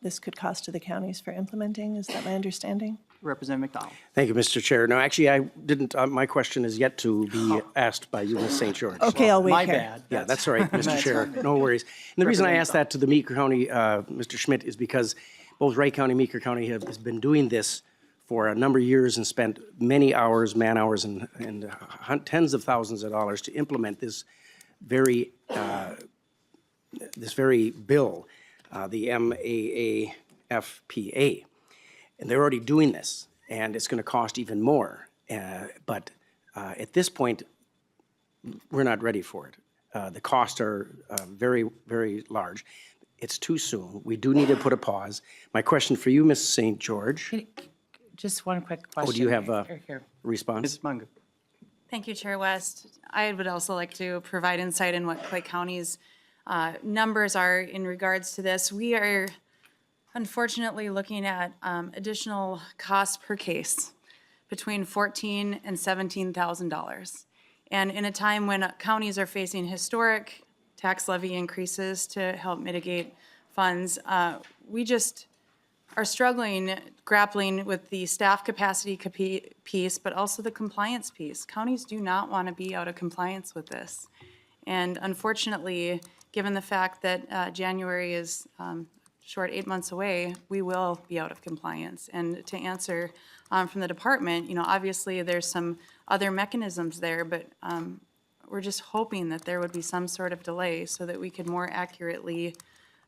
this could cost to the counties for implementing? Is that my understanding? Representative McDonald. Thank you, Mr. Chair. No, actually, I didn't, my question is yet to be asked by you, Ms. St. George. Okay, I'll wait My here. bad. Yeah, that's all right, Mr. Chair, no worries. And the reason I asked that to the Meeker County, Mr. Schmidt, is because both Wright County and Meeker County has been doing this for a number of years and spent many hours, man hours, and tens of thousands of dollars to implement this very bill, the MAAFPA. And they're already doing this, and it's going to cost even more. But at this point, we're not ready for it. The costs are very, very large. It's too soon. We do need to put a pause. My question for you, Ms. St. George. Just one quick question. Oh, do you have a Here. response? Mrs. Mungo. Thank you, Chair West. I would also like to provide insight in what Clay County's numbers are in regards to this. We are unfortunately looking at additional costs per case between $14,000 and $17,000. And in a time when counties are facing historic tax levy increases to help mitigate funds, we just are grappling with the staff capacity piece, but also the compliance piece. Counties do not want to be out of compliance with this. And unfortunately, given the fact that January is short 8 months away, we will be out of compliance. And to answer from the department, obviously there's some other mechanisms there, but we're just hoping that there would be some sort of delay so that we could more accurately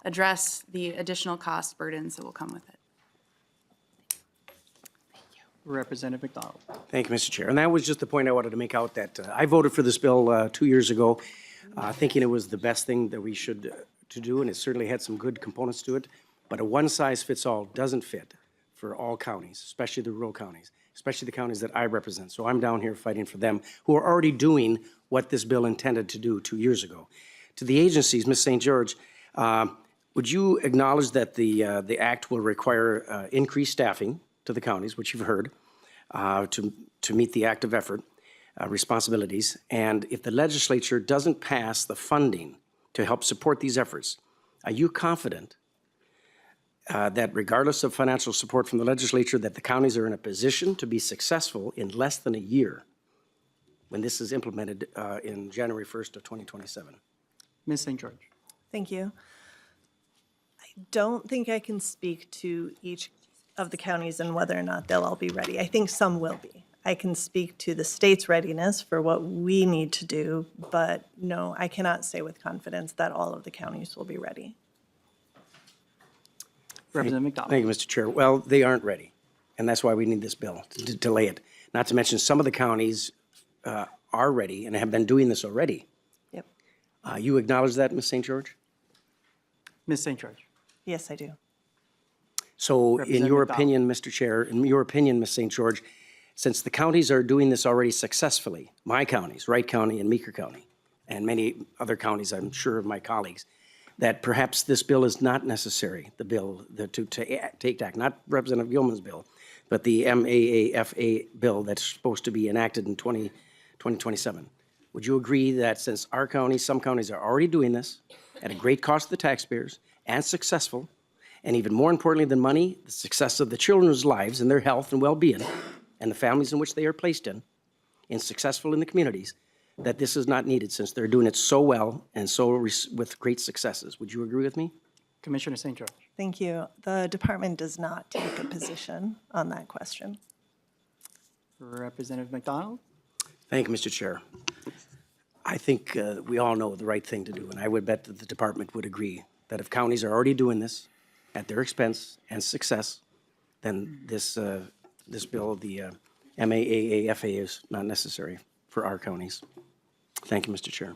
address the additional cost burdens that will come with it. Representative McDonald. Thank you, Mr. Chair. And that was just the point I wanted to make out, that I voted for this bill 2 years ago, thinking it was the best thing that we should to do, and it certainly had some good components to it. But a one-size-fits-all doesn't fit for all counties, especially the rural counties, especially the counties that I represent. So I'm down here fighting for them, who are already doing what this bill intended to do 2 years ago. To the agencies, Ms. St. George, would you acknowledge that the act will require increased staffing to the counties, which you've heard, to meet the active effort responsibilities? And if the legislature doesn't pass the funding to help support these efforts, are you confident that regardless of financial support from the legislature, that the counties are in a position to be successful in less than a year when this is implemented in January 1st of 2027? Ms. St. George. Thank you. I don't think I can speak to each of the counties and whether or not they'll all be ready. I think some will be. I can speak to the state's readiness for what we need to do, but no, I cannot say with confidence that all of the counties will be ready. Representative McDonald. Thank you, Mr. Chair. Well, they aren't ready, and that's why we need this bill, to delay it. Not to mention, some of the counties are ready and have been doing this already. Yep. You acknowledge that, Ms. St. George? Ms. St. George. Yes, I do. So in Representative your McDonald. opinion, Mr. Chair, in your opinion, Ms. St. George, since the counties are doing this already successfully, my counties, Wright County and Meeker County, and many other counties, I'm sure of my colleagues, that perhaps this bill is not necessary, the bill to take act, not Representative Gillman's bill, but the MAAFA bill that's supposed to be enacted in 2027. Would you agree that since our counties, some counties are already doing this at a great cost to the taxpayers and successful, and even more importantly than money, the success of the children's lives and their health and well-being and the families in which they are placed in, and successful in the communities, that this is not needed since they're doing it so well and so with great successes? Would you agree with me? Commissioner St. George. Thank you. The department does not take a position on that question. Representative McDonald. Thank you, Mr. Chair. I think we all know the right thing to do, and I would bet that the department would agree that if counties are already doing this at their expense and success, then this bill, the MAAFA, is not necessary for our counties. Thank you, Mr. Chair.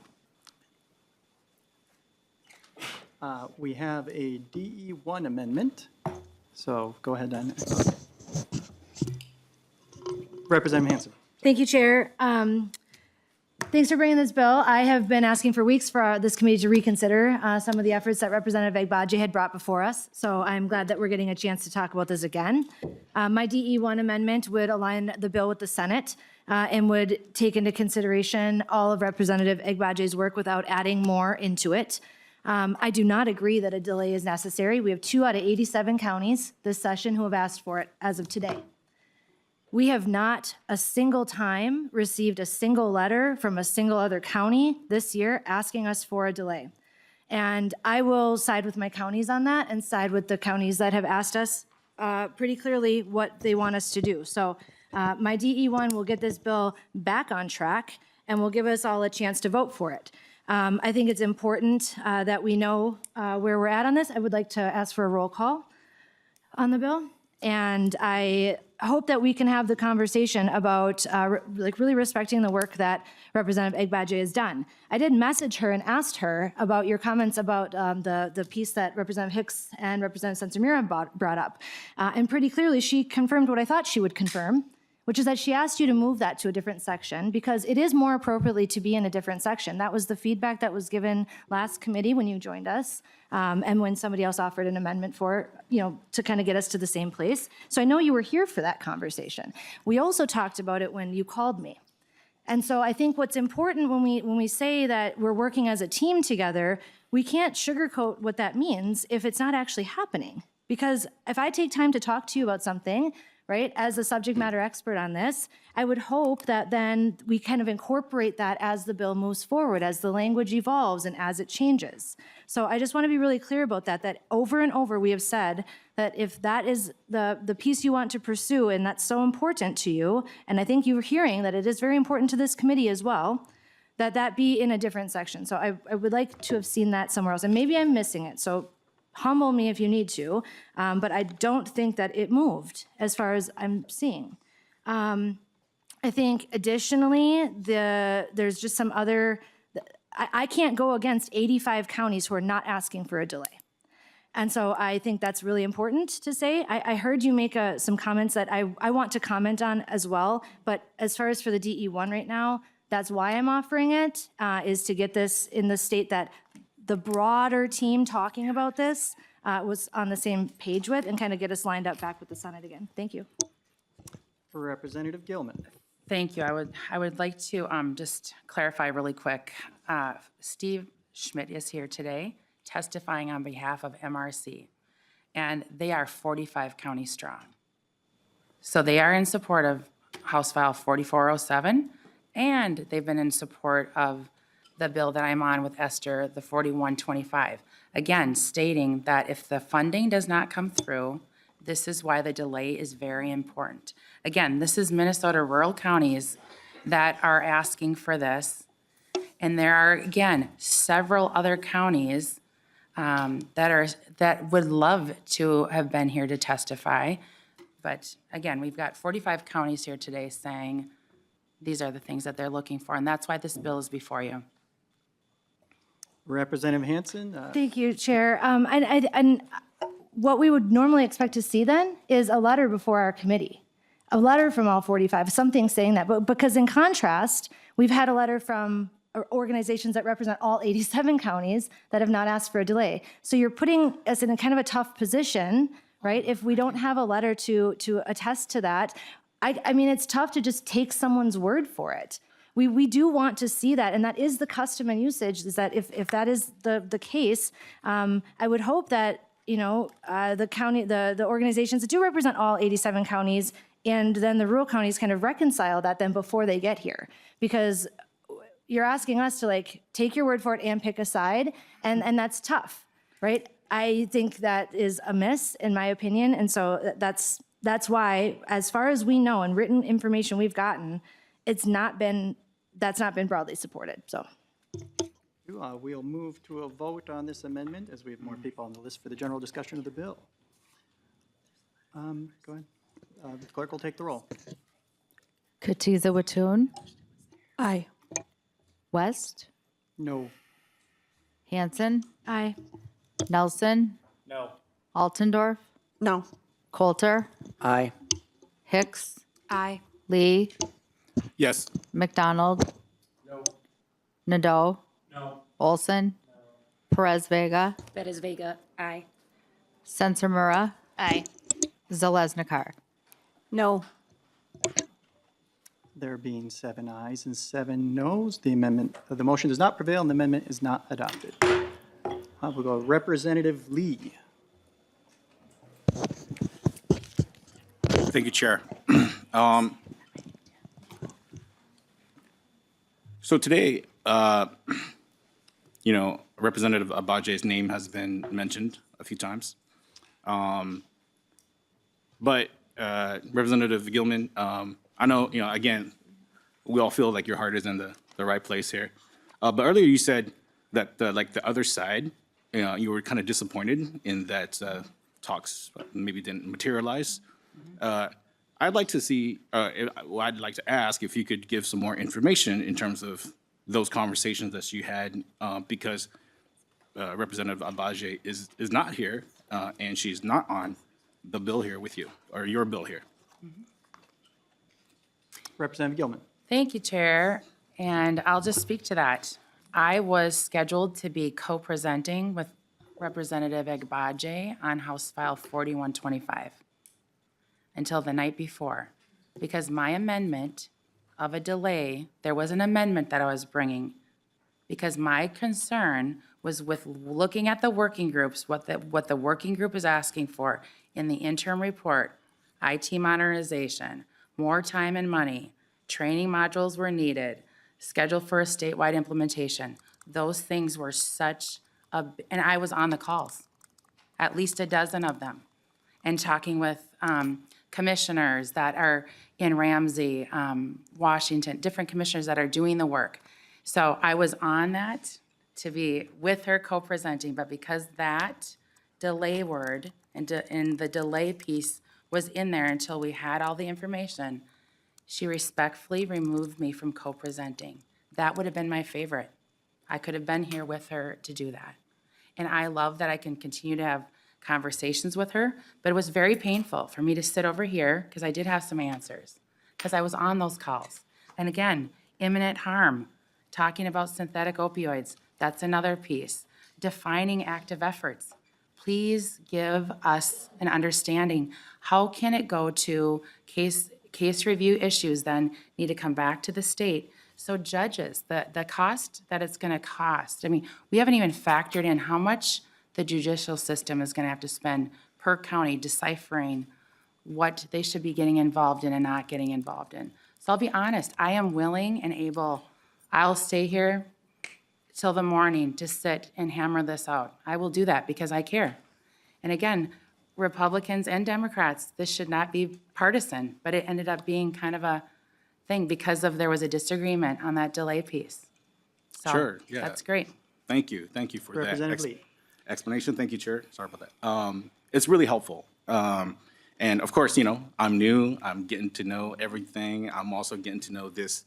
We have a DE1 amendment, so go ahead and Representative Hanson. Thank you, Chair. Thanks for bringing this bill. I have been asking for weeks for this committee to reconsider some of the efforts that Representative Agbaje had brought before us. So I'm glad that we're getting a chance to talk about this again. My DE1 amendment would align the bill with the Senate and would take into consideration all of Representative Agbaje's work without adding more into it. I do not agree that a delay is necessary. We have 2 out of 87 counties this session who have asked for it as of today. We have not a single time received a single letter from a single other county this year asking us for a delay. And I will side with my counties on that and side with the counties that have asked us pretty clearly what they want us to do. So my DE1 will get this bill back on track and will give us all a chance to vote for it. I think it's important that we know where we're at on this. I would like to ask for a roll call on the bill. And I hope that we can have the conversation about really respecting the work that Representative Agbaje has done. I did message her and asked her about your comments about the piece that Representative Hicks and Representative Sensimira brought up. And pretty clearly, she confirmed what I thought she would confirm, which is that she asked you to move that to a different section because it is more appropriately to be in a different section. That was the feedback that was given last committee when you joined us and when somebody else offered an amendment for, to kind of get us to the same place. So I know you were here for that conversation. We also talked about it when you called me. And so I think what's important when we say that we're working as a team together, we can't sugarcoat what that means if it's not actually happening. Because if I take time to talk to you about something, right? As a subject matter expert on this, I would hope that then we kind of incorporate that as the bill moves forward, as the language evolves and as it changes. So I just want to be really clear about that, that over and over we have said that if that is the piece you want to pursue and that's so important to you, and I think you're hearing that it is very important to this committee as well, that be in a different section. So I would like to have seen that somewhere else, and maybe I'm missing it, so humble me if you need to, but I don't think that it moved as far as I'm seeing. I think additionally, there's just some other, I can't go against 85 counties who are not asking for a delay. And so I think that's really important to say. I heard you make some comments that I want to comment on as well, but as far as for the DE1 right now, that's why I'm offering it, is to get this in the state that the broader team talking about this was on the same page with, and kind of get us lined up back with the Senate again. Thank you. Representative Gillman. Thank you. I would like to just clarify really quick. Steve Schmidt is here today testifying on behalf of MRC, and they are 45 counties strong. So they are in support of House File 4407, and they've been in support of the bill that I'm on with Esther, the 4125. Again, stating that if the funding does not come through, this is why the delay is very important. Again, this is Minnesota rural counties that are asking for this. And there are, again, several other counties that would love to have been here to testify. But again, we've got 45 counties here today saying these are the things that they're looking for, and that's why this bill is before you. Representative Hansen. Thank you, Chair. And what we would normally expect to see then is a letter before our committee, a letter from all 45, something saying that. But because in contrast, we've had a letter from organizations that represent all 87 counties that have not asked for a delay. So you're putting us in a kind of a tough position, right? If we don't have a letter to attest to that, I mean, it's tough to just take someone's word for it. We do want to see that, and that is the custom and usage, is that if that is the case, I would hope that, you know, the organizations that do represent all 87 counties and then the rural counties kind of reconcile that then before they get here. Because you're asking us to like take your word for it and pick a side, and that's tough, right? I think that is a miss, in my opinion, and so that's why, as far as we know and written information we've gotten, that's not been broadly supported, so. We'll move to a vote on this amendment as we have more people on the list for the general discussion of the bill. Go ahead. The clerk will take the roll. Katiza Wattoon, Aye. West, No. Hanson, Aye. Nelson. No. Altendorf, No. Coulter, Aye. Hicks, Aye. Lee, Yes. McDonald. No. Nadeau. No. Olson. No. Perez Vega, Perez Vega, aye. Sensormura, Aye. Zalesnikar. No. There being 7 ayes and 7 noes, the motion does not prevail and the amendment is not adopted. We'll go Representative Lee. Thank you, Chair. So today, Representative Abaje's name has been mentioned a few times. But Representative Gillman, I know, again, we all feel like your heart is in the right place here. But earlier you said that the other side, you were kind of disappointed in that talks maybe didn't materialize. I'd like to see, I'd like to ask if you could give some more information in terms of those conversations that you had, because Representative Abaje is not here, and she's not on the bill here with you, or your bill here. Representative Gillman. Thank you, Chair, and I'll just speak to that. I was scheduled to be co-presenting with Representative Agbaje on House File 4125 until the night before, because my amendment of a delay, there was an amendment that I was bringing, because my concern was with looking at the working groups, what the working group is asking for in the interim report. IT modernization, more time and money, training modules were needed, schedule for a statewide implementation. Those things were and I was on the calls, at least a dozen of them, and talking with commissioners that are in Ramsey, Washington, different commissioners that are doing the work. So I was on that to be with her co-presenting, but because that delay word and the delay piece was in there until we had all the information, she respectfully removed me from co-presenting. That would have been my favorite. I could have been here with her to do that. And I love that I can continue to have conversations with her, but it was very painful for me to sit over here, because I did have some answers, because I was on those calls. And again, imminent harm, talking about synthetic opioids, that's another piece. Defining active efforts. Please give us an understanding. How can it go to case review issues then need to come back to the state? So judges, the cost that it's gonna cost, I mean, we haven't even factored in how much the judicial system is gonna have to spend per county deciphering what they should be getting involved in and not getting involved in. So I'll be honest, I am willing and able, I'll stay here till the morning to sit and hammer this out. I will do that because I care. And again, Republicans and Democrats, this should not be partisan, but it ended up being kind of a thing because there was a disagreement on that delay piece. So Sure, yeah. that's great. Thank you for that Representative Lee. explanation. Thank you, Chair. Sorry about that. It's really helpful. And of course, I'm new. I'm getting to know everything. I'm also getting to know this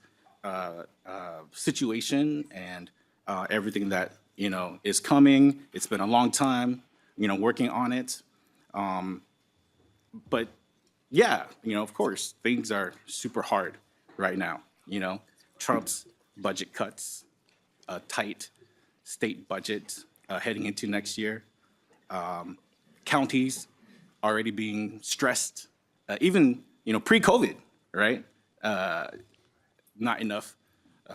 situation and everything that is coming. It's been a long time, working on it. But yeah, of course, things are super hard right now. Trump's budget cuts, a tight state budget heading into next year. Counties already being stressed, even pre-COVID, right? Not enough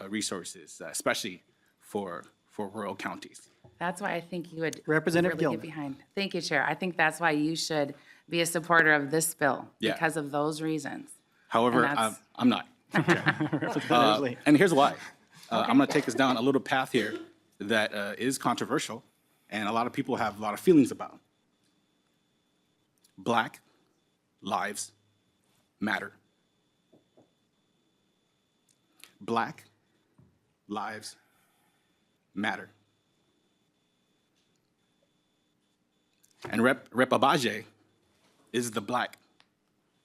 resources, especially for rural counties. That's why I think you would Representative really Gillman. get behind. Thank you, Chair. I think that's why you should be a supporter of this bill, Yeah. because of those reasons. However, And that's- I'm not. Representative Lee. And here's why. I'm going to take us down a little path here that is controversial, and a lot of people have a lot of feelings about. Black lives matter. Black lives matter. And Rep. Abaje is the black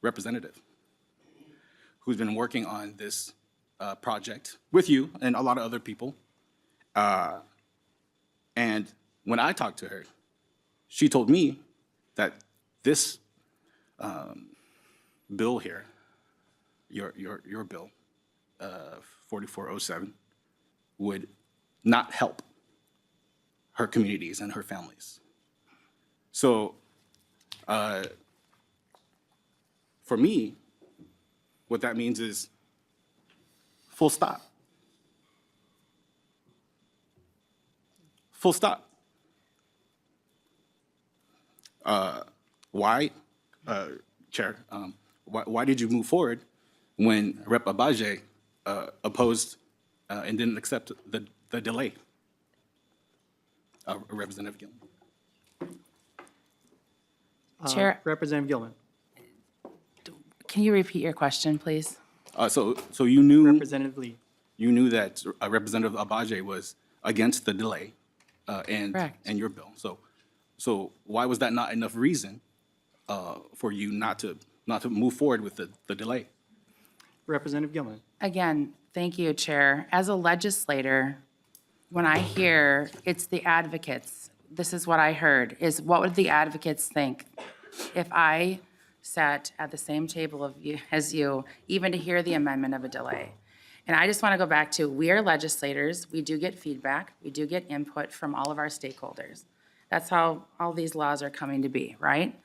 representative who's been working on this project with you and a lot of other people. And when I talked to her, she told me that this bill here, your bill, 4407, would not help her communities and her families. So for me, what that means is full stop. Full stop. Why, Chair, why did you move forward when Rep. Abaje opposed and didn't accept the delay? Representative Gillman. Chair, Representative Gillman. can you repeat your question, please? So you knew Representative Lee. that Representative Abaje was against the delay and Correct. your bill. So why was that not enough reason for you not to move forward with the delay? Representative Gillman. Again, thank you, Chair. As a legislator, when I hear it's the advocates, this is what I heard, is what would the advocates think if I sat at the same table as you, even to hear the amendment of a delay? And I just want to go back to, we are legislators, we do get feedback, we do get input from all of our stakeholders. That's how all these laws are coming to be, right?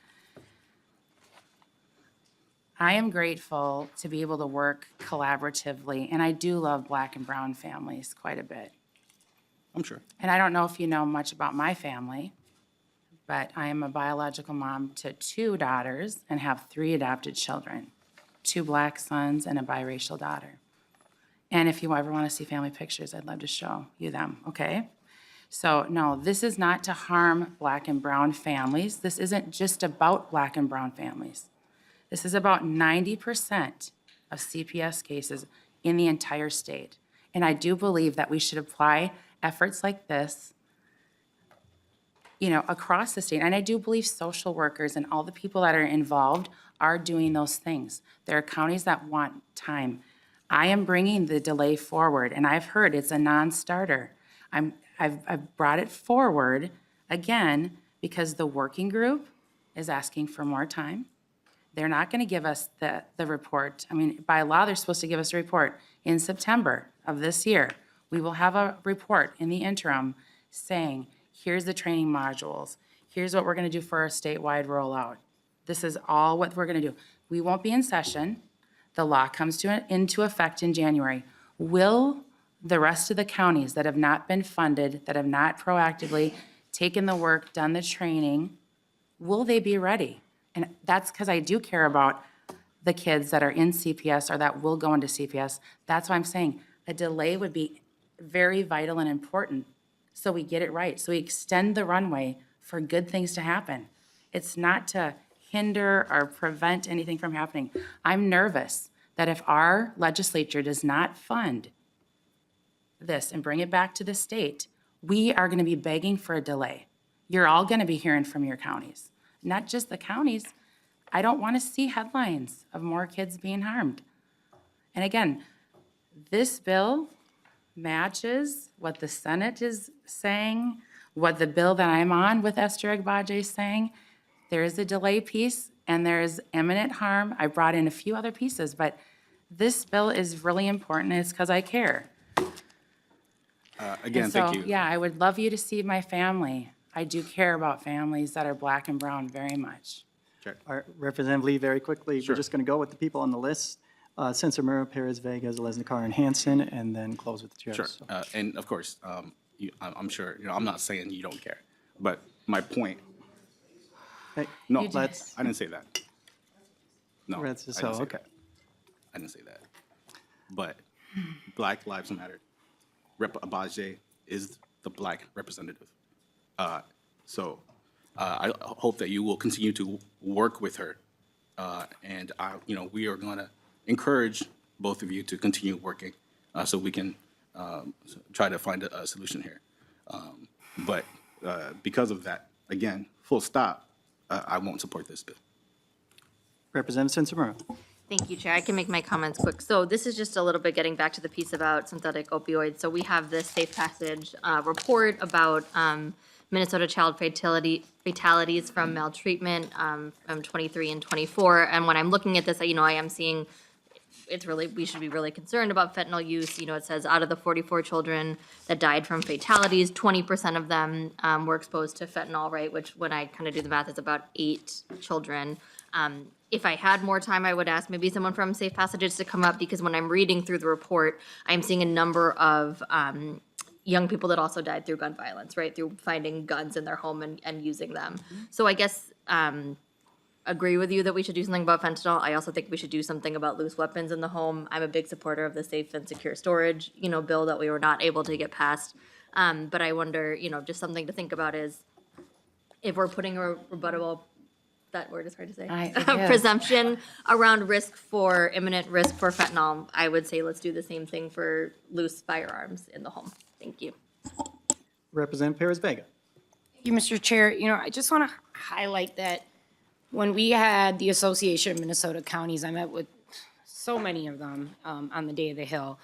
I am grateful to be able to work collaboratively, and I do love Black and brown families quite a bit. I'm sure. And I don't know if you know much about my family, but I am a biological mom to 2 daughters and have 3 adopted children, 2 black sons and a biracial daughter. And if you ever want to see family pictures, I'd love to show you them, okay? So no, this is not to harm black and brown families. This isn't just about black and brown families. This is about 90% of CPS cases in the entire state. And I do believe that we should apply efforts like this, you know, across the state. And I do believe social workers and all the people that are involved are doing those things. There are counties that want time. I am bringing the delay forward, and I've heard it's a non-starter. I've brought it forward again because the working group is asking for more time. They're not going to give us the report. I mean, by law, they're supposed to give us a report in September of this year. We will have a report in the interim saying, here's the training modules. Here's what we're going to do for our statewide rollout. This is all what we're going to do. We won't be in session. The law comes into effect in January. Will the rest of the counties that have not been funded, that have not proactively taken the work, done the training, will they be ready? And that's because I do care about the kids that are in CPS or that will go into CPS. That's why I'm saying a delay would be very vital and important so we get it right, so we extend the runway for good things to happen. It's not to hinder or prevent anything from happening. I'm nervous that if our legislature does not fund this and bring it back to the state, we are going to be begging for a delay. You're all going to be hearing from your counties, not just the counties. I don't want to see headlines of more kids being harmed. And again, this bill matches what the Senate is saying, what the bill that I'm on with Esther Agbaje is saying. There is a delay piece and there is imminent harm. I brought in a few other pieces, but this bill is really important. It's because I care. Again, And so, thank you. yeah, I would love you to see my family. I do care about families that are black and brown very much. All right, Representative Lee, very quickly, we're just going to go with the people on the list. Senator Murrah, Perez, Vega, Zalesnikar, and Hansen, and then close with the chair. Sure. So- And of course, I'm sure, I'm not saying you don't care, but my point, Hey, no, You did. I didn't say that. No, That's just I didn't so, say okay. that. I didn't say that. But Black Lives Matter. Rep. Abaje is the black representative. So I hope that you will continue to work with her. And we are going to encourage both of you to continue working so we can try to find a solution here. But because of that, again, full stop, I won't support this bill. Representative Senator Murrah. Thank you, Chair. I can make my comments quick. So this is just a little bit getting back to the piece about synthetic opioids. So we have this safe passage report about Minnesota child fatalities from maltreatment from 23 and 24. And when I'm looking at this, I am seeing we should be really concerned about fentanyl use. It says out of the 44 children that died from fatalities, 20% of them were exposed to fentanyl, right? Which when I kind of do the math, is about 8 children. If I had more time, I would ask maybe someone from Safe Passages to come up, because when I'm reading through the report, I'm seeing a number of young people that also died through gun violence, right? Through finding guns in their home and using them. So I guess agree with you that we should do something about fentanyl. I also think we should do something about loose weapons in the home. I'm a big supporter of the safe and secure storage, bill that we were not able to get passed. But I wonder, just something to think about is if we're putting a rebuttable, that word is hard to say, It is. presumption around imminent risk for fentanyl, I would say let's do the same thing for loose firearms in the home. Thank you. Representative Perez Vega. Thank you, Mr. Chair. I just want to highlight that when we had the Association of Minnesota Counties, I met with so many of them on the Day of the Hill.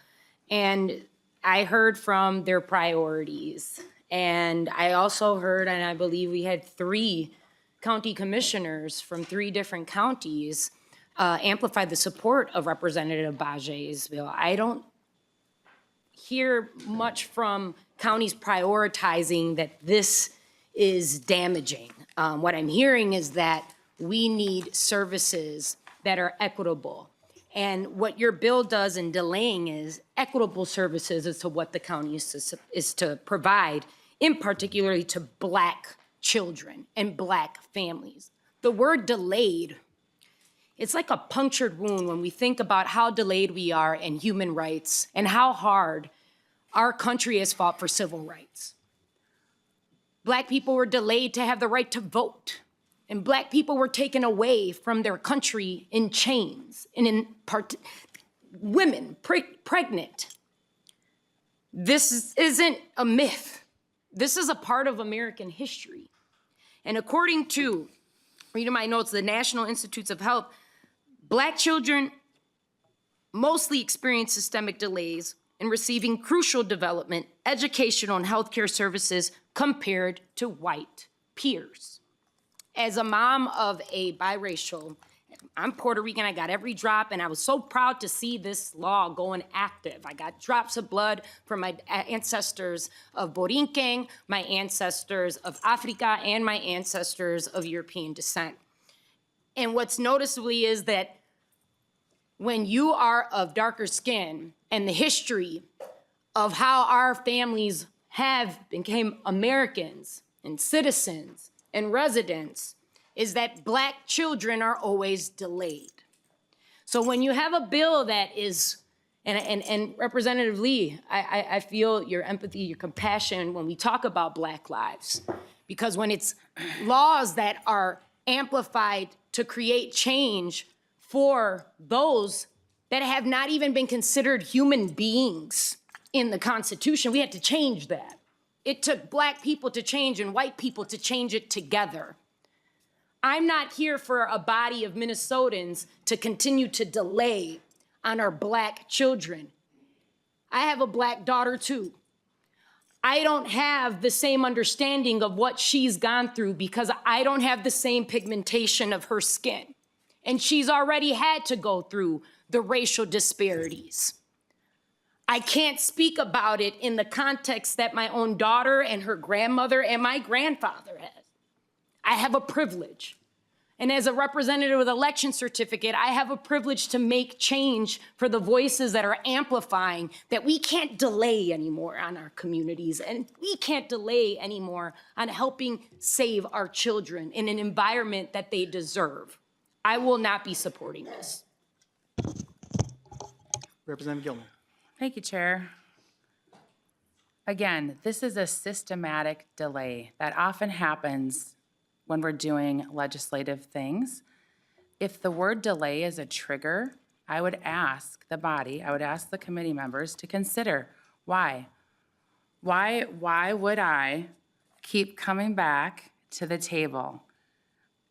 And I heard from their priorities. And I also heard, and I believe we had 3 county commissioners from 3 different counties amplify the support of Representative Abaje's bill. I don't hear much from counties prioritizing that this is damaging. What I'm hearing is that we need services that are equitable. And what your bill does in delaying is equitable services as to what the county is to provide, in particularly to Black children and Black families. The word delayed, it's like a punctured wound when we think about how delayed we are in human rights and how hard our country has fought for civil rights. Black people were delayed to have the right to vote, and Black people were taken away from their country in chains, and women pregnant. This isn't a myth. This is a part of American history. And according to, reading my notes, the National Institutes of Health, Black children mostly experience systemic delays in receiving crucial development, educational, and healthcare services compared to white peers. As a mom of a biracial, I'm Puerto Rican, I got every drop, and I was so proud to see this law going active. I got drops of blood from my ancestors of Borinquen, my ancestors of Africa, and my ancestors of European descent. And what's noticeably is that when you are of darker skin and the history of how our families have become Americans and citizens and residents is that Black children are always delayed. So when you have a bill that is, and Representative Lee, I feel your empathy, your compassion when we talk about Black lives, because when it's laws that are amplified to create change for those that have not even been considered human beings in the Constitution, we had to change that. It took Black people to change and white people to change it together. I'm not here for a body of Minnesotans to continue to delay on our Black children. I have a Black daughter too. I don't have the same understanding of what she's gone through because I don't have the same pigmentation of her skin. And she's already had to go through the racial disparities. I can't speak about it in the context that my own daughter and her grandmother and my grandfather has. I have a privilege. And as a representative with election certificate, I have a privilege to make change for the voices that are amplifying that we can't delay anymore on our communities, and we can't delay anymore on helping save our children in an environment that they deserve. I will not be supporting this. Representative Gillman. Thank you, Chair. Again, this is a systematic delay that often happens when we're doing legislative things. If the word delay is a trigger, I would ask the body, I would ask the committee members to consider why. Why would I keep coming back to the table?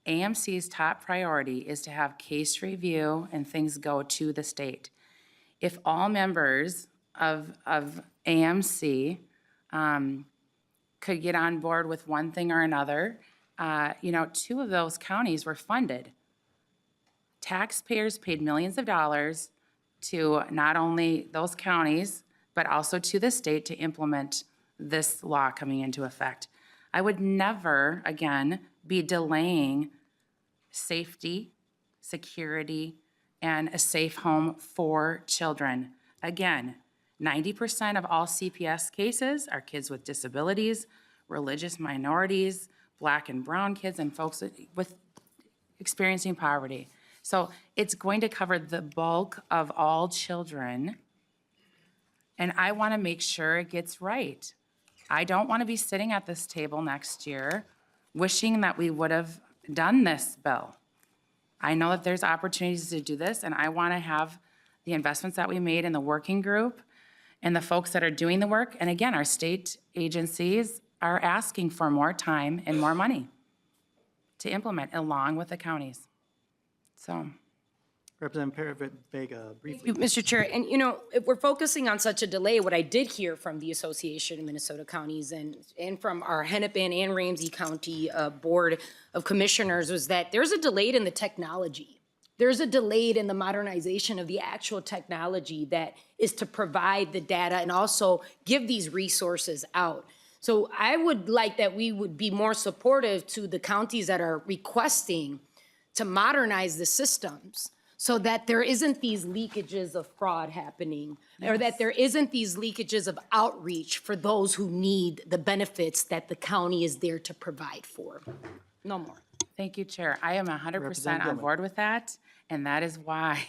AMC's top priority is to have case review and things go to the state. If all members of AMC could get on board with one thing or another, two of those counties were funded. Taxpayers paid millions of dollars to not only those counties, but also to the state to implement this law coming into effect. I would never, again, be delaying safety, security, and a safe home for children. Again, 90% of all CPS cases are kids with disabilities, religious minorities, Black and brown kids, and folks with experiencing poverty. So it's going to cover the bulk of all children, and I want to make sure it gets right. I don't want to be sitting at this table next year wishing that we would have done this bill. I know that there's opportunities to do this, and I want to have the investments that we made in the working group and the folks that are doing the work. And again, our state agencies are asking for more time and more money to implement along with the counties. So. Representative Vega, briefly. Thank you, Mr. Chair. And if we're focusing on such a delay, what I did hear from the Association of Minnesota Counties and from our Hennepin and Ramsey County Board of Commissioners was that there's a delay in the technology. There's a delay in the modernization of the actual technology that is to provide the data and also give these resources out. So I would like that we would be more supportive to the counties that are requesting to modernize the systems so that there isn't these leakages of fraud happening, or that there isn't these leakages of outreach for those who need the benefits that the county is there to provide for. No more. Thank you, Chair. I am 100% on Gillman. board with that, and that is why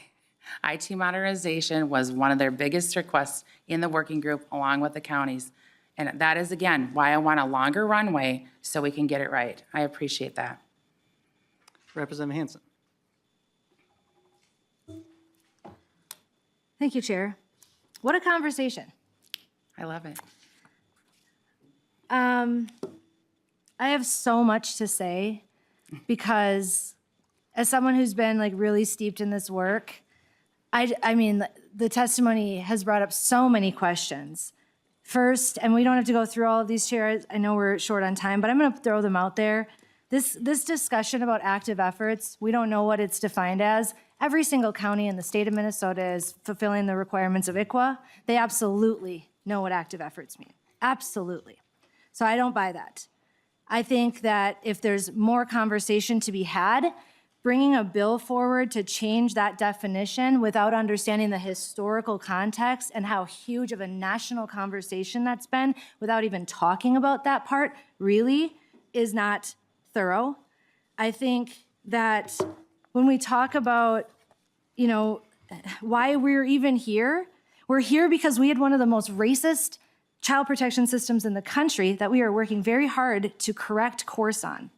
IT modernization was one of their biggest requests in the working group, along with the counties. And that is, again, why I want a longer runway so we can get it right. I appreciate that. Representative Hanson. Thank you, Chair. What a conversation. I love it. I have so much to say because as someone who's been like really steeped in this work, I mean, the testimony has brought up so many questions. First, and we don't have to go through all of these, Chair, I know we're short on time, but I'm gonna throw them out there. This discussion about active efforts, we don't know what it's defined as. Every single county in the state of Minnesota is fulfilling the requirements of ICWA. They absolutely know what active efforts mean, absolutely. So I don't buy that. I think that if there's more conversation to be had, bringing a bill forward to change that definition without understanding the historical context and how huge of a national conversation that's been without even talking about that part really is not thorough. I think that when we talk about, you know, why we're even here, we're here because we had one of the most racist child protection systems in the country that we are working very hard to correct course on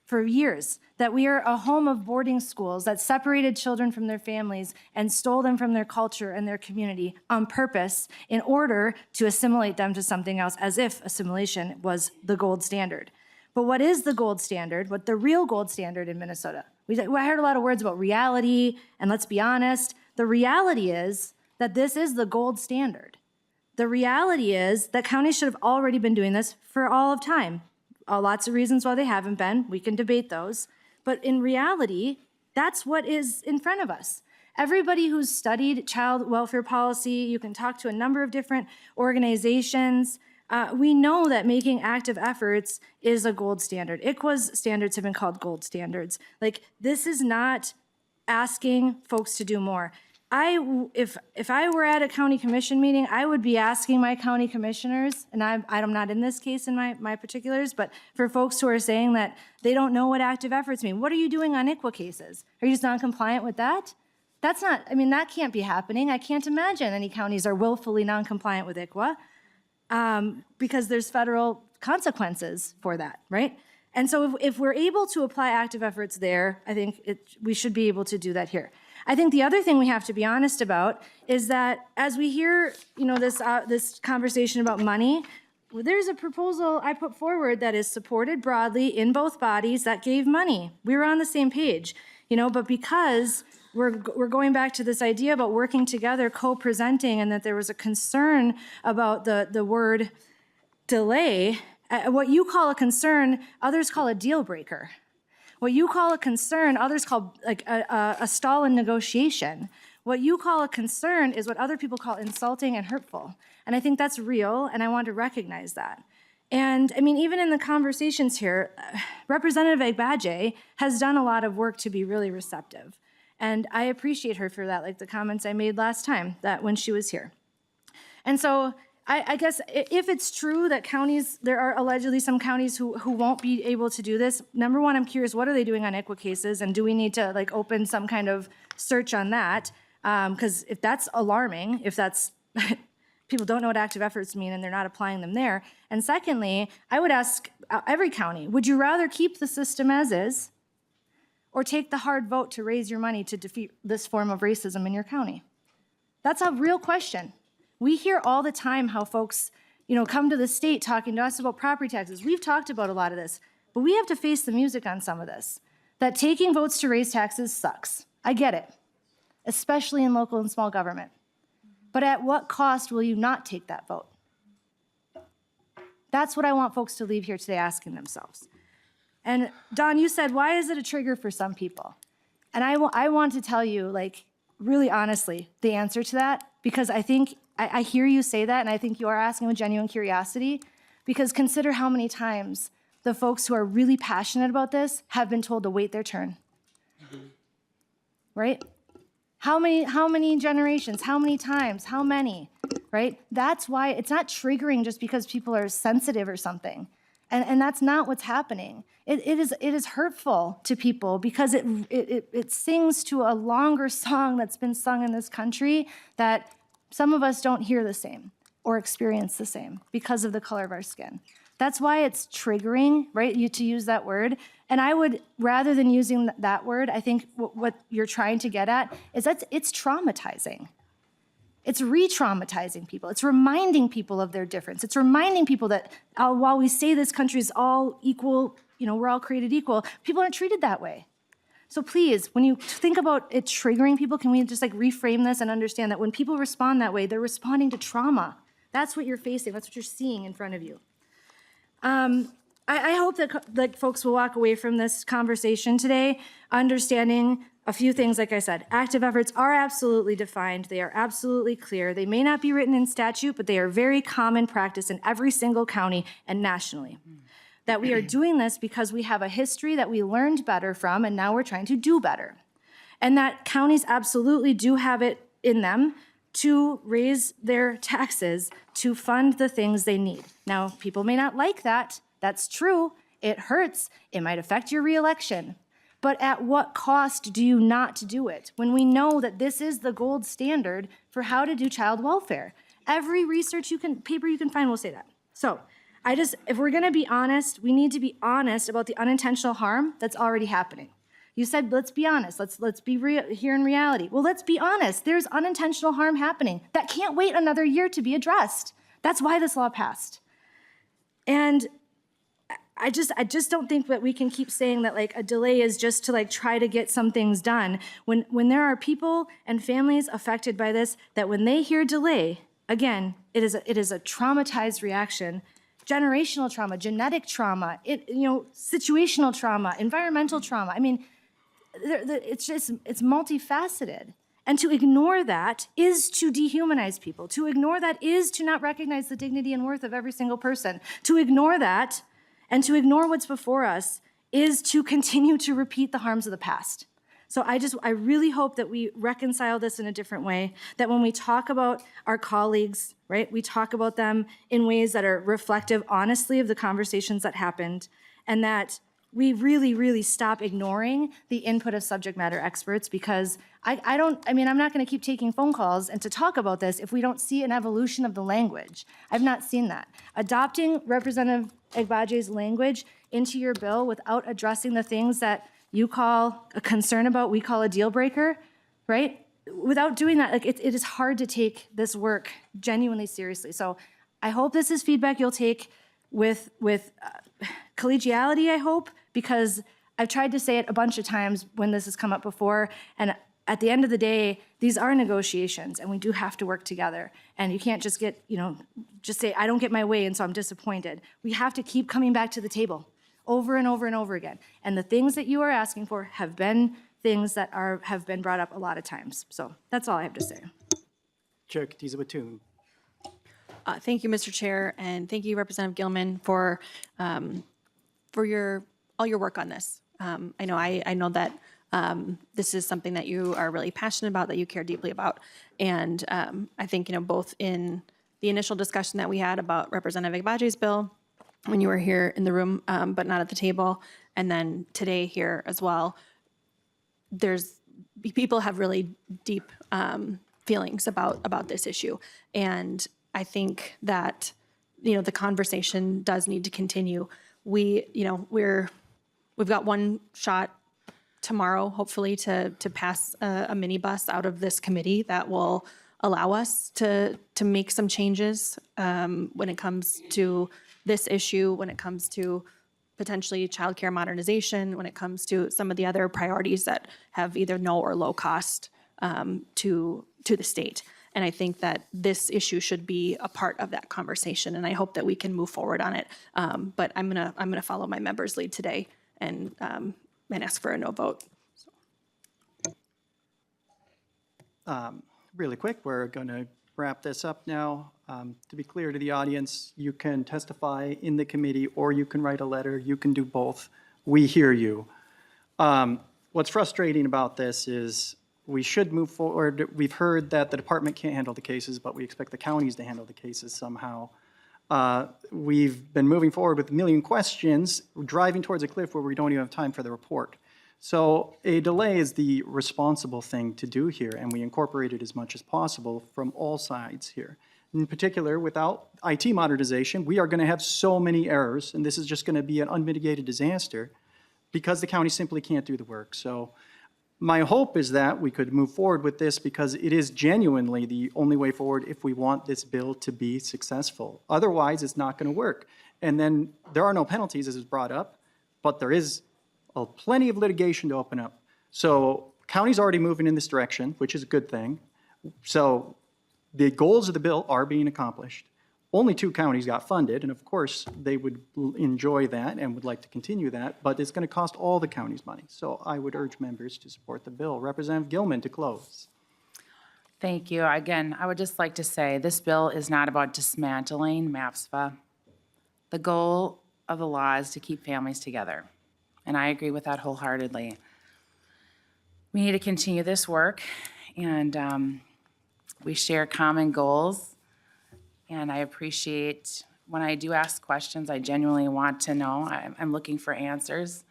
for years, that we are a home of boarding schools that separated children from their families and stole them from their culture and their community on purpose in order to assimilate them to something else, as if assimilation was the gold standard. But what is the gold standard? What the real gold standard in Minnesota? I heard a lot of words about reality, and let's be honest, the reality is that this is the gold standard. The reality is that counties should have already been doing this for all of time. Lots of reasons why they haven't been. We can debate those. But in reality, that's what is in front of us. Everybody who's studied child welfare policy, you can talk to a number of different organizations. We know that making active efforts is a gold standard. ICWA's standards have been called gold standards. Like, this is not asking folks to do more. If I were at a county commission meeting, I would be asking my county commissioners, and I'm not in this case in my particulars, but for folks who are saying that they don't know what active efforts mean, what are you doing on ICWA cases? Are you just non-compliant with that? That's not, I mean, that can't be happening. I can't imagine any counties are willfully non-compliant with ICWA because there's federal consequences for that, right? And so if we're able to apply active efforts there, I think we should be able to do that here. I think the other thing we have to be honest about is that as we hear, you know, this conversation about money, there's a proposal I put forward that is supported broadly in both bodies that gave money. We were on the same page, you know, but because we're going back to this idea about working together, co-presenting, and that there was a concern about the word delay. What you call a concern, others call a deal breaker. What you call a concern, others call like a stall in negotiation. What you call a concern is what other people call insulting and hurtful. And I think that's real, and I want to recognize that. And I mean, even in the conversations here, Representative Agbaje has done a lot of work to be really receptive. And I appreciate her for that, like the comments I made last time, that when she was here. And so I guess if it's true that counties, there are allegedly some counties who won't be able to do this, number one, I'm curious, what are they doing on ICWA cases? And do we need to like open some kind of search on that? Because if that's alarming, if that's, people don't know what active efforts mean and they're not applying them there. And secondly, I would ask every county, would you rather keep the system as is or take the hard vote to raise your money to defeat this form of racism in your county? That's a real question. We hear all the time how folks, you know, come to the state talking to us about property taxes. We've talked about a lot of this, but we have to face the music on some of this. That taking votes to raise taxes sucks. I get it, especially in local and small government. But at what cost will you not take that vote? That's what I want folks to leave here today asking themselves. And Don, you said, why is it a trigger for some people? And I want to tell you, like, really honestly, the answer to that, because I think, I hear you say that, and I think you are asking with genuine curiosity, because consider how many times the folks who are really passionate about this have been told to wait their turn. Right? How many generations? How many times? How many? Right? That's why it's not triggering just because people are sensitive or something. And that's not what's happening. It is hurtful to people because it sings to a longer song that's been sung in this country that some of us don't hear the same or experience the same because of the color of our skin. That's why it's triggering, right, to use that word. And I would, rather than using that word, I think what you're trying to get at is that it's traumatizing. It's re-traumatizing people. It's reminding people of their difference. It's reminding people that while we say this country is all equal, we're all created equal, people aren't treated that way. So please, when you think about it triggering people, can we just reframe this and understand that when people respond that way, they're responding to trauma. That's what you're facing. That's what you're seeing in front of you. I hope that folks will walk away from this conversation today understanding a few things. Like I said, active efforts are absolutely defined. They are absolutely clear. They may not be written in statute, but they are very common practice in every single county and nationally. That we are doing this because we have a history that we learned better from, and now we're trying to do better. And that counties absolutely do have it in them to raise their taxes to fund the things they need. Now, people may not like that. That's true. It hurts. It might affect your reelection. But at what cost do you not do it when we know that this is the gold standard for how to do child welfare? Every paper you can find will say that. So if we're gonna be honest, we need to be honest about the unintentional harm that's already happening. You said, let's be honest, let's be real here in reality. Well, let's be honest, there's unintentional harm happening that can't wait another year to be addressed. That's why this law passed. And I just don't think that we can keep saying that a delay is just to try to get some things done. When there are people and families affected by this, that when they hear delay, again, it is a traumatized reaction, generational trauma, genetic trauma, situational trauma, environmental trauma. I mean, it's multifaceted. And to ignore that is to dehumanize people. To ignore that is to not recognize the dignity and worth of every single person. To ignore that and to ignore what's before us is to continue to repeat the harms of the past. So I really hope that we reconcile this in a different way, that when we talk about our colleagues, right, we talk about them in ways that are reflective, honestly, of the conversations that happened, and that we really, really stop ignoring the input of subject matter experts, because I'm not gonna keep taking phone calls and to talk about this if we don't see an evolution of the language. I've not seen that. Adopting Representative Agbaje's language into your bill without addressing the things that you call a concern about, we call a deal breaker, right? Without doing that, it is hard to take this work genuinely seriously. So I hope this is feedback you'll take with collegiality, I hope, because I've tried to say it a bunch of times when this has come up before, and at the end of the day, these are negotiations, and we do have to work together. And you can't just just say, I don't get my way, and so I'm disappointed. We have to keep coming back to the table over and over and over again. And the things that you are asking for have been things that have been brought up a lot of times. So that's all I have to say. Chair Katiza-Batun. Thank you, Mr. Chair, and thank you, Representative Gillman, for all your work on this. I know that this is something that you are really passionate about, that you care deeply about, and I think both in the initial discussion that we had about Representative Agbaje's bill when you were here in the room, but not at the table, and then today here as well, people have really deep feelings about this issue, and I think that the conversation does need to continue. We've got one shot tomorrow, hopefully, to pass a minibus out of this committee that will allow us to make some changes when it comes to this issue, when it comes to potentially childcare modernization, when it comes to some of the other priorities that have either no or low cost to the state. And I think that this issue should be a part of that conversation, and I hope that we can move forward on it. But I'm gonna follow my member's lead today and ask for a no vote. Really quick, we're going to wrap this up now. To be clear to the audience, you can testify in the committee or you can write a letter. You can do both. We hear you. What's frustrating about this is we should move forward. We've heard that the department can't handle the cases, but we expect the counties to handle the cases somehow. We've been moving forward with a million questions, driving towards a cliff where we don't even have time for the report. So a delay is the responsible thing to do here, and we incorporated as much as possible from all sides here. In particular, without IT modernization, we are going to have so many errors, and this is just going to be an unmitigated disaster because the county simply can't do the work. So my hope is that we could move forward with this because it is genuinely the only way forward if we want this bill to be successful. Otherwise, it's not going to work. And then there are no penalties, as is brought up, but there is plenty of litigation to open up. So county's already moving in this direction, which is a good thing. So the goals of the bill are being accomplished. Only 2 counties got funded, and of course, they would enjoy that and would like to continue that, but it's going to cost all the counties money. So I would urge members to support the bill. Representative Gillman to close. Thank you. Again, I would just like to say this bill is not about dismantling MAPSFA. The goal of the law is to keep families together, and I agree with that wholeheartedly. We need to continue this work, and we share common goals. And I appreciate when I do ask questions, I genuinely want to know. I'm looking for answers.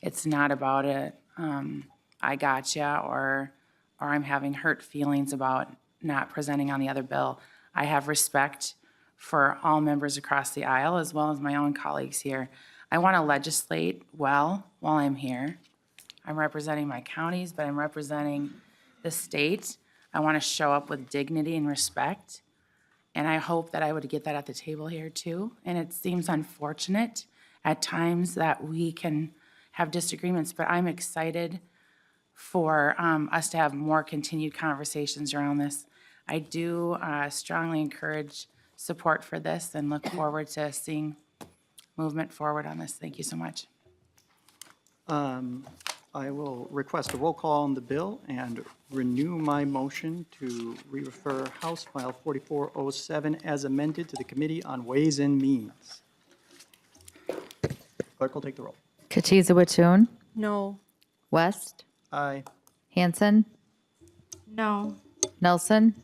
It's not about it, I gotcha, or I'm having hurt feelings about not presenting on the other bill. I have respect for all members across the aisle as well as my own colleagues here. I want to legislate well while I'm here. I'm representing my counties, but I'm representing the state. I want to show up with dignity and respect. And I hope that I would get that at the table here too. And it seems unfortunate at times that we can have disagreements, but I'm excited for us to have more continued conversations around this. I do strongly encourage support for this and look forward to seeing movement forward on this. Thank you so much. I will request a roll call on the bill and renew my motion to refer House File 4407 as amended to the Committee on Ways and Means. Clerk will take the roll. Katiza Watoon, No. West, Aye. Hanson, No. Nelson.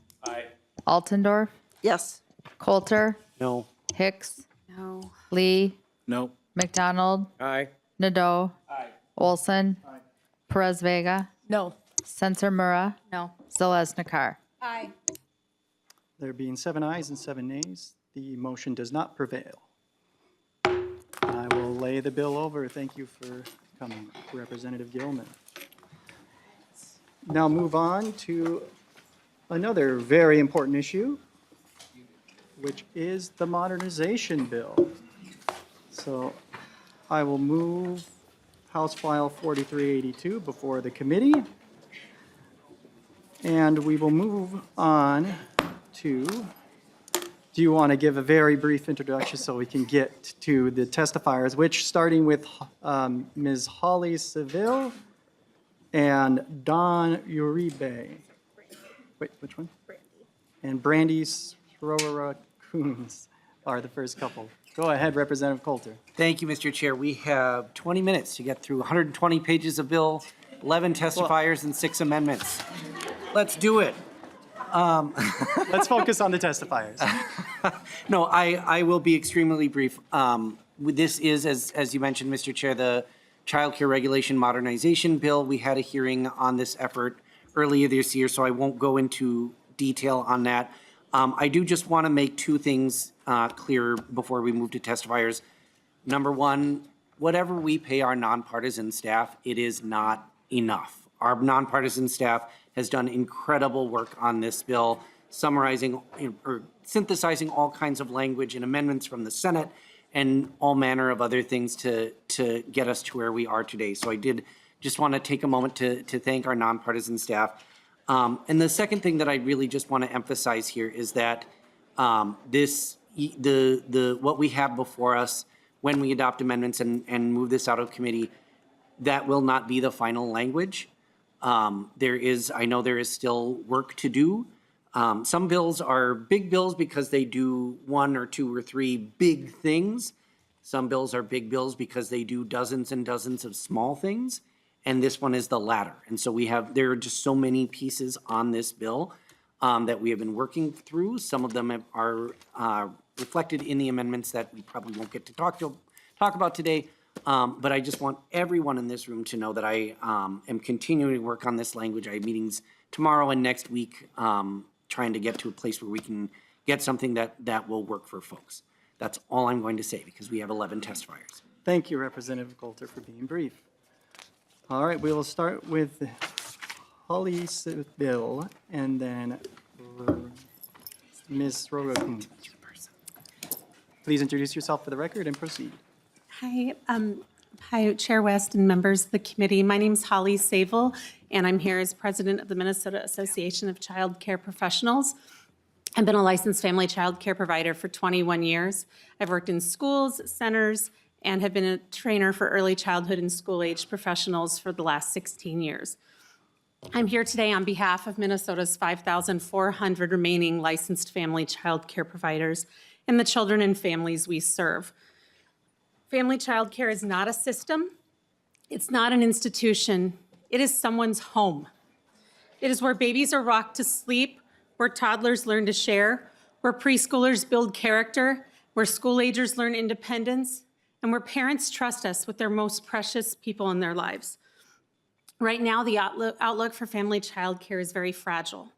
Altendorf, Yes. Coulter, No. Hicks, No. Lee, No. McDonald, Aye. Nadeau, Olson, Perez Vega, No. Sensor Murrah, No. Zalesnikar. Aye. There being 7 ayes and 7 nays, the motion does not prevail. I will lay the bill over. Thank you for coming, Representative Gillman. Now move on to another very important issue, which is the modernization bill. So I will move House File 4382 before the committee. And we will move on to, do you want to give a very brief introduction so we can get to the testifiers, which starting with Ms. Holly Seville and Don Uribe. Wait, which one? Brandy. And Brandy Srora-Coons are the first couple. Go ahead, Representative Coulter. Thank you, Mr. Chair. We have 20 minutes to get through 120 pages of bill, 11 testifiers, and 6 amendments. Let's do it. Let's focus on the testifiers. No, I will be extremely brief. This is, as you mentioned, Mr. Chair, the Child Care Regulation Modernization Bill. We had a hearing on this effort earlier this year, so I won't go into detail on that. I do just want to make 2 things clear before we move to testifiers. Number one, whatever we pay our nonpartisan staff, it is not enough. Our nonpartisan staff has done incredible work on this bill, summarizing or synthesizing all kinds of language and amendments from the Senate and all manner of other things to get us to where we are today. So I did just want to take a moment to thank our nonpartisan staff. And the second thing that I really just want to emphasize here is that what we have before us when we adopt amendments and move this out of committee, that will not be the final language. I know there is still work to do. Some bills are big bills because they do 1 or 2 or 3 big things. Some bills are big bills because they do dozens and dozens of small things. and this one is the latter. And so there are just so many pieces on this bill that we have been working through. Some of them are reflected in the amendments that we probably won't get to talk about today. But I just want everyone in this room to know that I am continuing to work on this language. I have meetings tomorrow and next week, trying to get to a place where we can get something that will work for folks. That's all I'm going to say, because we have 11 testifiers. Thank you, Representative Coulter, for being brief. All right, we will start with Holly's bill, and then Ms. Rogakun. Please introduce yourself for the record and proceed. Hi, Chair West and members of the committee. My name is Holly Savel, and I'm here as president of the Minnesota Association of Child Care Professionals. I've been a licensed family child care provider for 21 years. I've worked in schools, centers, and have been a trainer for early childhood and school-aged professionals for the last 16 years. I'm here today on behalf of Minnesota's 5,400 remaining licensed family child care providers and the children and families we serve. Family child care is not a system. It's not an institution. It is someone's home. It is where babies are rocked to sleep, where toddlers learn to share, where preschoolers build character, where school-agers learn independence, and where parents trust us with their most precious people in their lives. Right now, the outlook for family child care is very fragile.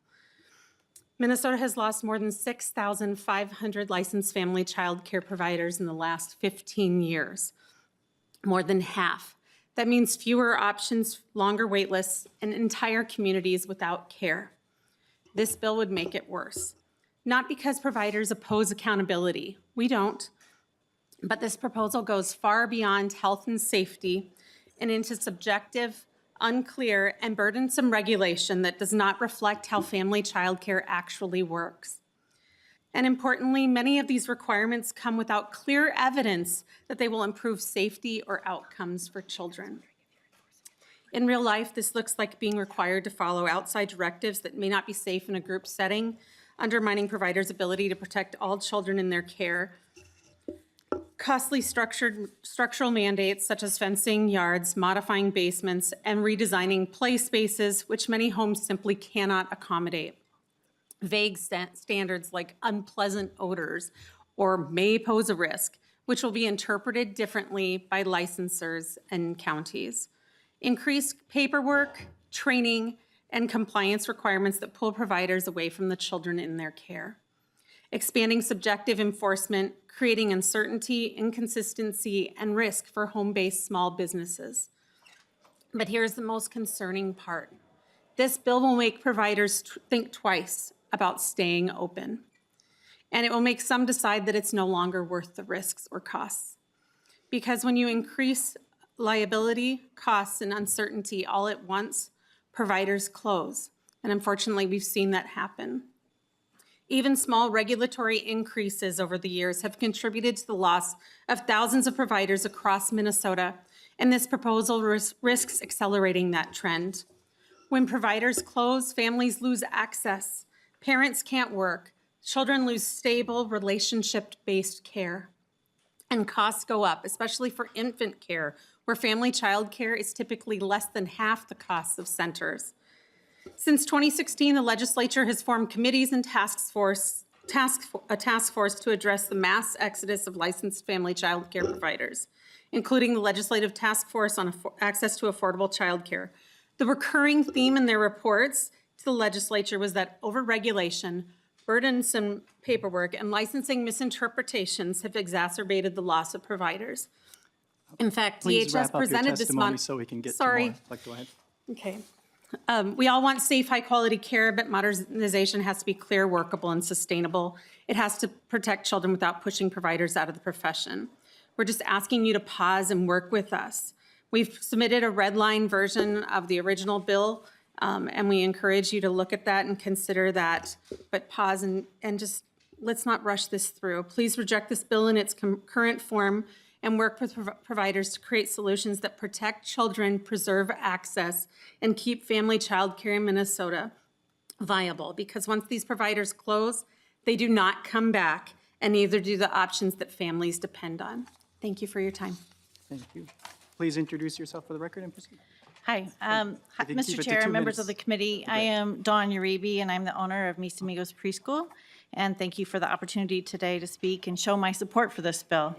Minnesota has lost more than 6,500 licensed family child care providers in the last 15 years, more than half. That means fewer options, longer wait lists, and entire communities without care. This bill would make it worse. Not because providers oppose accountability, we don't, but this proposal goes far beyond health and safety and into subjective, unclear, and burdensome regulation that does not reflect how family child care actually works. And importantly, many of these requirements come without clear evidence that they will improve safety or outcomes for children. In real life, this looks like being required to follow outside directives that may not be safe in a group setting, undermining providers' ability to protect all children in their care. Costly structural mandates such as fencing yards, modifying basements, and redesigning play spaces, which many homes simply cannot accommodate. Vague standards like unpleasant odors or may pose a risk, which will be interpreted differently by licensors and counties. Increased paperwork, training, and compliance requirements that pull providers away from the children in their care. Expanding subjective enforcement, creating uncertainty, inconsistency, and risk for home-based small businesses. But here's the most concerning part. This bill will make providers think twice about staying open. And it will make some decide that it's no longer worth the risks or costs. Because when you increase liability, costs, and uncertainty all at once, providers close. And unfortunately, we've seen that happen. Even small regulatory increases over the years have contributed to the loss of thousands of providers across Minnesota, and this proposal risks accelerating that trend. When providers close, families lose access, parents can't work, children lose stable, relationship-based care, and costs go up, especially for infant care, where family child care is typically less than half the costs of centers. Since 2016, the legislature has formed committees and a task force to address the mass exodus of licensed family child care providers, including the Legislative Task Force on Access to Affordable Child Care. The recurring theme in their reports to the legislature was that overregulation, burdensome paperwork, and licensing misinterpretations have exacerbated the loss of providers. In fact, Please wrap DHS up your presented this testimony month. so we can get to Sorry. more. Like, go ahead. Okay. We all want safe, high-quality care, but modernization has to be clear, workable, and sustainable. It has to protect children without pushing providers out of the profession. We're just asking you to pause and work with us. We've submitted a red line version of the original bill, and we encourage you to look at that and consider that, but pause and just let's not rush this through. Please reject this bill in its current form and work with providers to create solutions that protect children, preserve access, and keep family child care in Minnesota viable. Because once these providers close, they do not come back, and neither do the options that families depend on. Thank you for your time. Thank you. Please introduce yourself for the record and proceed. Hi, If you can keep Mr. it to Chair, 2 and members of the minutes. committee. I am Dawn Uribe, and I'm the owner of Mis Amigos Preschool. And thank you for the opportunity today to speak and show my support for this bill.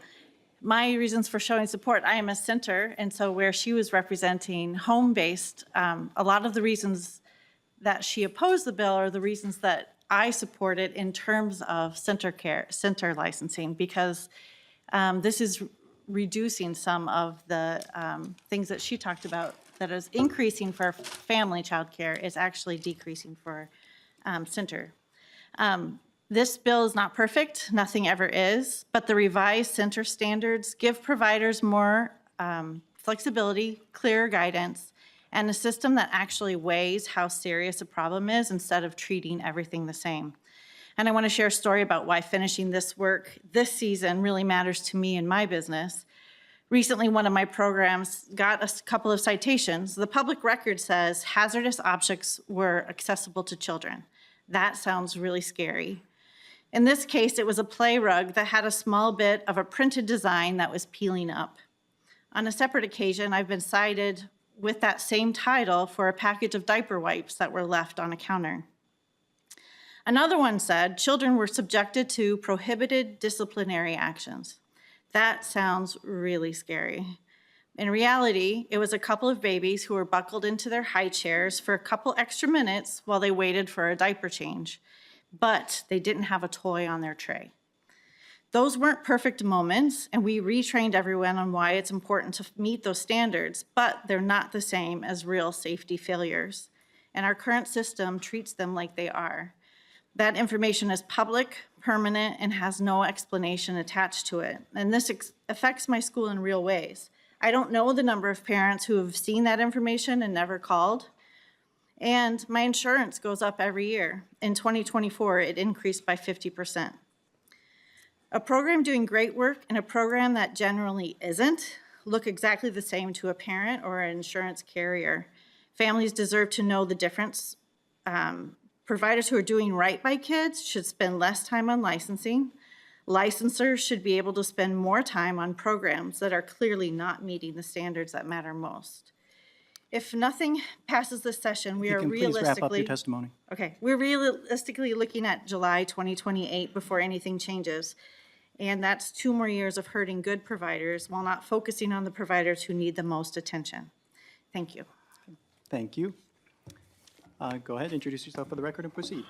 My reasons for showing support, I am a center, and so where she was representing home-based, a lot of the reasons that she opposed the bill are the reasons that I support it in terms of center licensing, because this is reducing some of the things that she talked about that is increasing for family childcare is actually decreasing for center. This bill is not perfect, nothing ever is, but the revised center standards give providers more flexibility, clearer guidance, and a system that actually weighs how serious a problem is instead of treating everything the same. And I want to share a story about why finishing this work this season really matters to me and my business. Recently, one of my programs got a couple of citations. The public record says hazardous objects were accessible to children. That sounds really scary. In this case, it was a play rug that had a small bit of a printed design that was peeling up. On a separate occasion, I've been cited with that same title for a package of diaper wipes that were left on a counter. Another one said children were subjected to prohibited disciplinary actions. That sounds really scary. In reality, it was a couple of babies who were buckled into their high chairs for a couple extra minutes while they waited for a diaper change, but they didn't have a toy on their tray. Those weren't perfect moments, and we retrained everyone on why it's important to meet those standards, but they're not the same as real safety failures. And our current system treats them like they are. That information is public, permanent, and has no explanation attached to it. And this affects my school in real ways. I don't know the number of parents who have seen that information and never called. And my insurance goes up every year. In 2024, it increased by 50%. A program doing great work and a program that generally isn't look exactly the same to a parent or an insurance carrier. Families deserve to know the difference. Providers who are doing right by kids should spend less time on licensing. Licensors should be able to spend more time on programs that are clearly not meeting the standards that matter most. If nothing passes this session, we You are can please wrap up your realistically... testimony. Okay, we're realistically looking at July 2028 before anything changes. And that's 2 more years of hurting good providers while not focusing on the providers who need the most attention. Thank you. Thank you. Go ahead, introduce yourself for the record and proceed.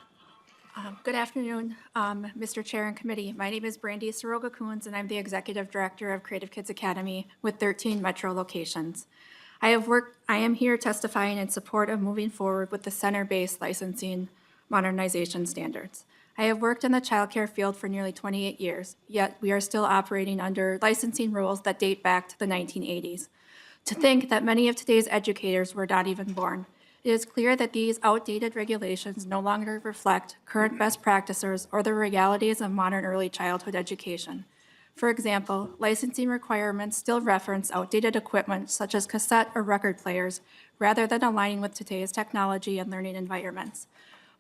Good afternoon, Mr. Chair and Committee. My name is Brandy Soroga-Coons, and I'm the Executive Director of Creative Kids Academy with 13 metro locations. I am here testifying in support of moving forward with the center-based licensing modernization standards. I have worked in the childcare field for nearly 28 years, yet we are still operating under licensing rules that date back to the 1980s. To think that many of today's educators were not even born. It is clear that these outdated regulations no longer reflect current best practices or the realities of modern early childhood education. For example, licensing requirements still reference outdated equipment such as cassette or record players, rather than aligning with today's technology and learning environments.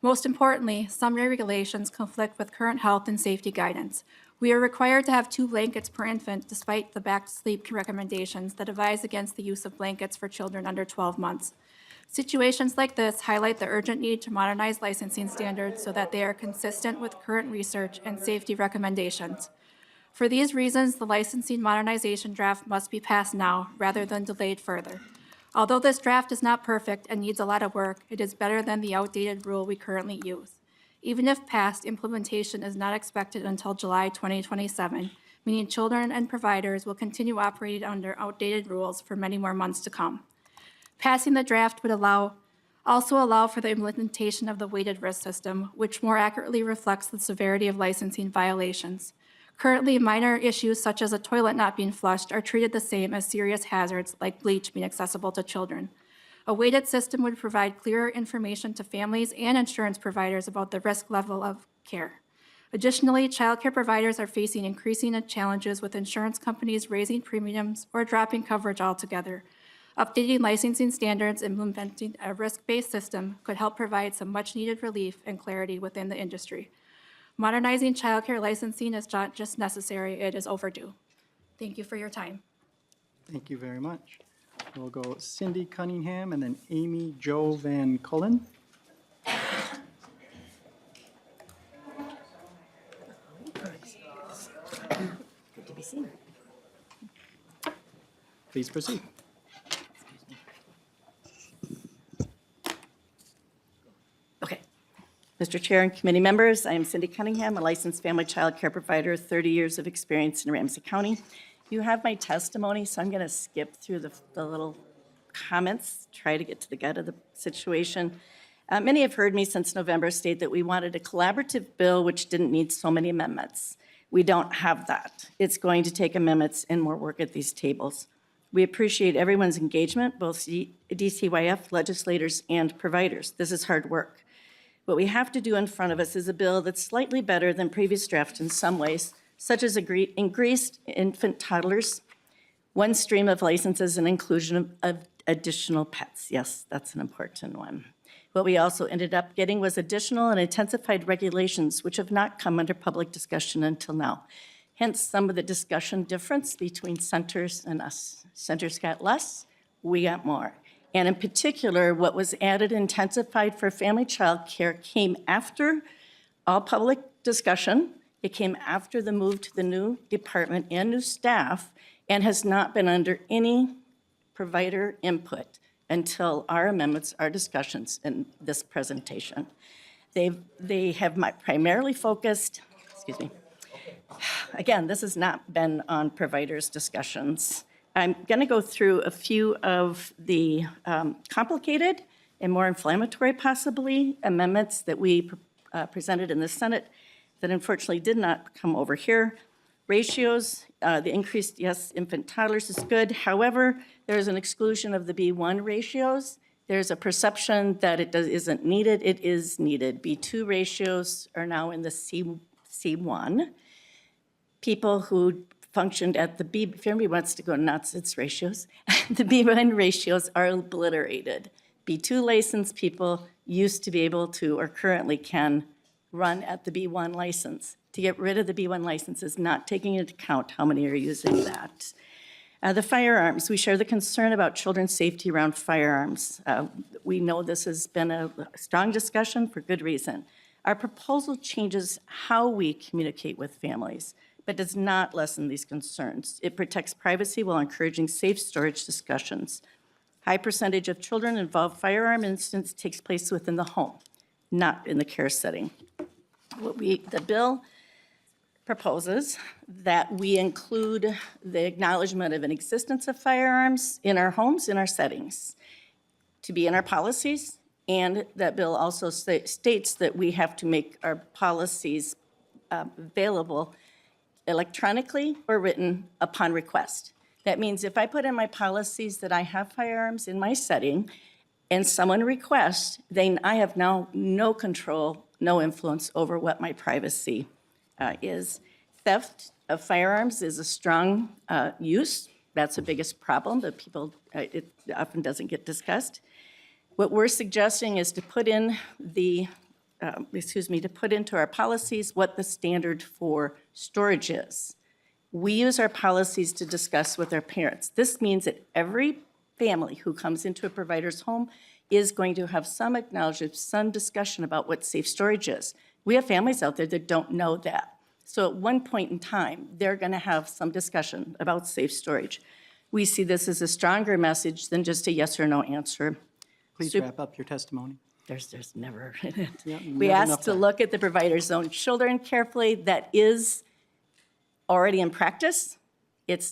Most importantly, some regulations conflict with current health and safety guidance. We are required to have 2 blankets per infant despite the back-to-sleep recommendations that advise against the use of blankets for children under 12 months. Situations like this highlight the urgent need to modernize licensing standards so that they are consistent with current research and safety recommendations. For these reasons, the licensing modernization draft must be passed now rather than delayed further. Although this draft is not perfect and needs a lot of work, it is better than the outdated rule we currently use. Even if passed, implementation is not expected until July 2027, meaning children and providers will continue operating under outdated rules for many more months to come. Passing the draft would also allow for the implementation of the weighted risk system, which more accurately reflects the severity of licensing violations. Currently, minor issues such as a toilet not being flushed are treated the same as serious hazards like bleach being accessible to children. A weighted system would provide clearer information to families and insurance providers about the risk level of care. Additionally, childcare providers are facing increasing challenges with insurance companies raising premiums or dropping coverage altogether. Updating licensing standards and implementing a risk-based system could help provide some much-needed relief and clarity within the industry. Modernizing childcare licensing is not just necessary, it is overdue. Thank you for your time. Thank you very much. We'll go Cindy Cunningham and then Amy Jo Van Cullen. Good to be seen. Please proceed. Okay. Mr. Chair and committee members, I am Cindy Cunningham, a licensed family child care provider, 30 years of experience in Ramsey County. You have my testimony, so I'm going to skip through the little comments, try to get to the gut of the situation. Many have heard me since November state that we wanted a collaborative bill which didn't need so many amendments. We don't have that. It's going to take amendments and more work at these tables. We appreciate everyone's engagement, both DCYF, legislators, and providers. This is hard work. What we have to do in front of us is a bill that's slightly better than previous draft in some ways, such as increased infant toddlers, one stream of licenses, and inclusion of additional pets. Yes, that's an important one. What we also ended up getting was additional and intensified regulations, which have not come under public discussion until now. Hence, some of the discussion difference between centers and us. Centers got less, we got more. And in particular, what was added and intensified for family child care came after all public discussion. It came after the move to the new department and new staff, and has not been under any provider input until our amendments, our discussions in this presentation. They have primarily focused, excuse me, again, this has not been on providers' discussions. I'm going to go through a few of the complicated and more inflammatory, possibly, amendments that we presented in the Senate that unfortunately did not come over here. Ratios, the increased, yes, infant toddlers is good. However, there's an exclusion of the B1 ratios. There's a perception that it isn't needed. It is needed. B2 ratios are now in the C1. People who functioned at the B, if anybody wants to go nuts, it's ratios. The B1 ratios are obliterated. B2 licensed people used to be able to, or currently can, run at the B1 license. To get rid of the B1 license is not taking into account how many are using that. The firearms, we share the concern about children's safety around firearms. We know this has been a strong discussion for good reason. Our proposal changes how we communicate with families, but does not lessen these concerns. It protects privacy while encouraging safe storage discussions. High percentage of children involved firearm incidents takes place within the home, not in the care setting. The bill proposes that we include the acknowledgement of an existence of firearms in our homes, in our settings, to be in our policies, and that bill also states that we have to make our policies available electronically or written upon request. That means if I put in my policies that I have firearms in my setting and someone requests, then I have now no control, no influence over what my privacy is. Theft of firearms is a strong use. That's the biggest problem that people, it often doesn't get discussed. What we're suggesting is to put in to put into our policies what the standard for storage is. We use our policies to discuss with our parents. This means that every family who comes into a provider's home is going to have some acknowledgement, some discussion about what safe storage is. We have families out there that don't know that. So at one point in time, they're going to have some discussion about safe storage. We see this as a stronger message than just a yes or no answer. Please wrap up your testimony. There's never. Yeah, We never asked enough to time. look at the provider's own children carefully. That is already in practice.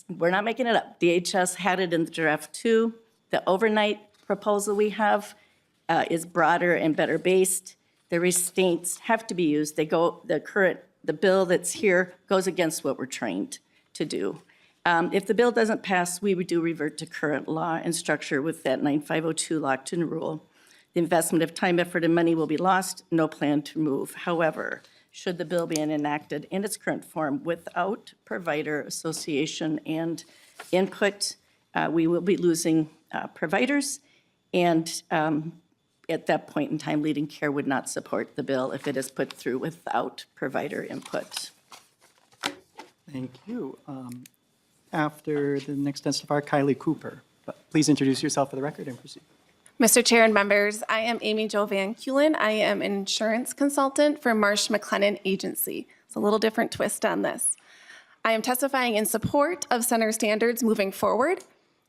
We're not making it up. DHS had it in the draft too. The overnight proposal we have is broader and better based. The restraints have to be used. The bill that's here goes against what we're trained to do. If the bill doesn't pass, we would revert to current law and structure with that 9502 locked-in rule. The investment of time, effort, and money will be lost, no plan to move. However, should the bill be enacted in its current form without provider association and input, we will be losing providers, and at that point in time, Leading Care would not support the bill if it is put through without provider input. Thank you. After the next testifier, Kylie Cooper. But please introduce yourself for the record and proceed. Mr. Chair and members, I am Amy Jo Van Kulen. I am an insurance consultant for Marsh McLennan Agency. It's a little different twist on this. I am testifying in support of center standards moving forward.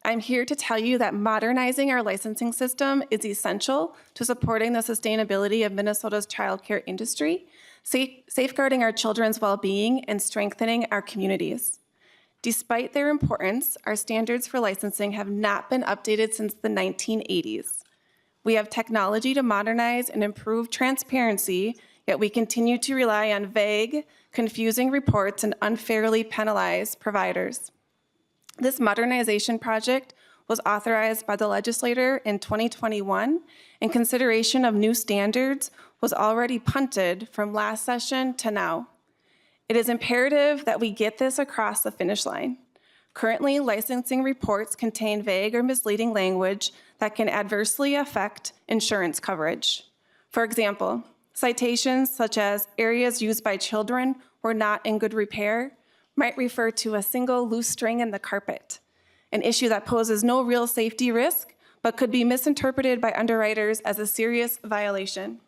I'm here to tell you that modernizing our licensing system is essential to supporting the sustainability of Minnesota's childcare industry, safeguarding our children's well-being, and strengthening our communities. Despite their importance, our standards for licensing have not been updated since the 1980s. We have technology to modernize and improve transparency, yet we continue to rely on vague, confusing reports and unfairly penalize providers. This modernization project was authorized by the legislator in 2021, and consideration of new standards was already punted from last session to now. It is imperative that we get this across the finish line. Currently, licensing reports contain vague or misleading language that can adversely affect insurance coverage. For example, citations such as areas used by children were not in good repair might refer to a single loose string in the carpet, an issue that poses no real safety risk, but could be misinterpreted by underwriters as a serious violation.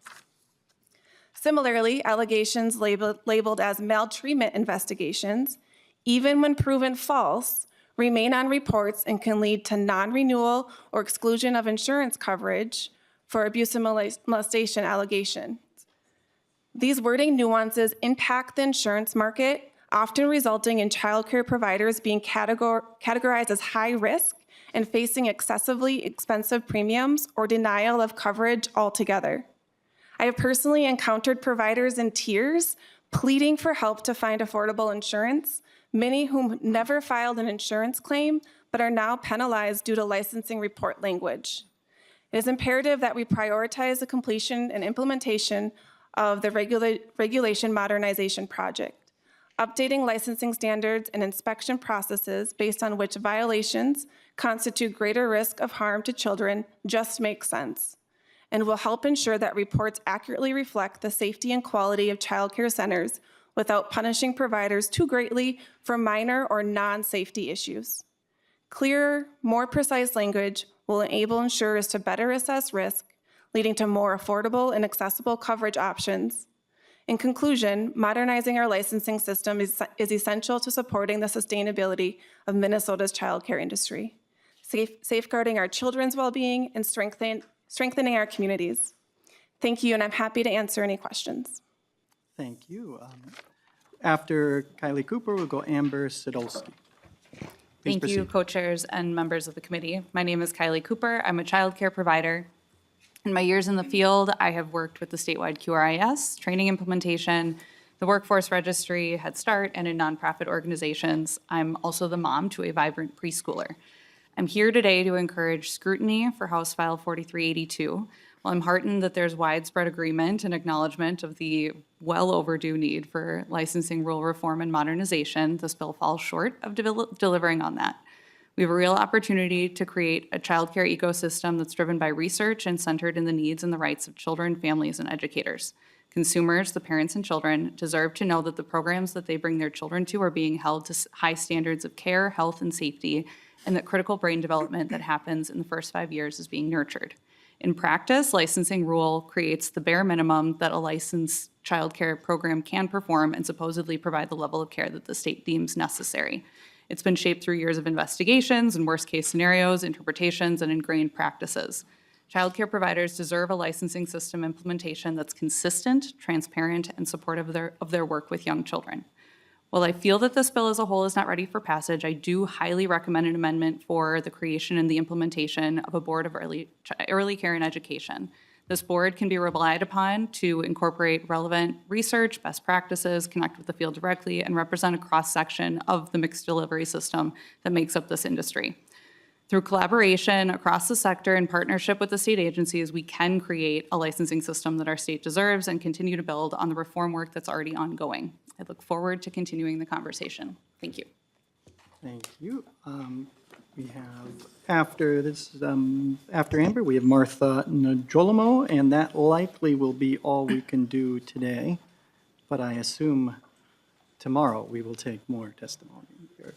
Similarly, allegations labeled as maltreatment investigations, even when proven false, remain on reports and can lead to non-renewal or exclusion of insurance coverage for abuse and molestation allegations. These wording nuances impact the insurance market, often resulting in childcare providers being categorized as high risk and facing excessively expensive premiums or denial of coverage altogether. I have personally encountered providers in tears pleading for help to find affordable insurance, many whom never filed an insurance claim but are now penalized due to licensing report language. It is imperative that we prioritize the completion and implementation of the regulation modernization project. Updating licensing standards and inspection processes based on which violations constitute greater risk of harm to children just makes sense and will help ensure that reports accurately reflect the safety and quality of childcare centers without punishing providers too greatly for minor or non-safety issues. Clearer, more precise language will enable insurers to better assess risk, leading to more affordable and accessible coverage options. In conclusion, modernizing our licensing system is essential to supporting the sustainability of Minnesota's childcare industry, safeguarding our children's well-being, and strengthening our communities. Thank you, and I'm happy to answer any questions. Thank you. After Kylie Cooper, we'll go Amber Sidolski. Please Thank you, proceed. co-chairs and members of the committee. My name is Kylie Cooper. I'm a child care provider. In my years in the field, I have worked with the statewide QRIS, training implementation, the workforce registry, Head Start, and in nonprofit organizations. I'm also the mom to a vibrant preschooler. I'm here today to encourage scrutiny for House File 4382. While I'm heartened that there's widespread agreement and acknowledgement of the well overdue need for licensing rule reform and modernization, this bill falls short of delivering on that. We have a real opportunity to create a childcare ecosystem that's driven by research and centered in the needs and the rights of children, families, and educators. Consumers, the parents and children, deserve to know that the programs that they bring their children to are being held to high standards of care, health, and safety, and that critical brain development that happens in the first 5 years is being nurtured. In practice, licensing rule creates the bare minimum that a licensed childcare program can perform and supposedly provide the level of care that the state deems necessary. It's been shaped through years of investigations and worst-case scenarios, interpretations, and ingrained practices. Childcare providers deserve a licensing system implementation that's consistent, transparent, and supportive of their work with young children. While I feel that this bill as a whole is not ready for passage, I do highly recommend an amendment for the creation and the implementation of a board of early care and education. This board can be relied upon to incorporate relevant research, best practices, connect with the field directly, and represent a cross-section of the mixed delivery system that makes up this industry. Through collaboration across the sector in partnership with the state agencies, we can create a licensing system that our state deserves and continue to build on the reform work that's already ongoing. I look forward to continuing the conversation. Thank you. Thank you. We have, after this, after Amber, we have Martha Najolimo, and that likely will be all we can do today. But I assume tomorrow we will take more testimony here.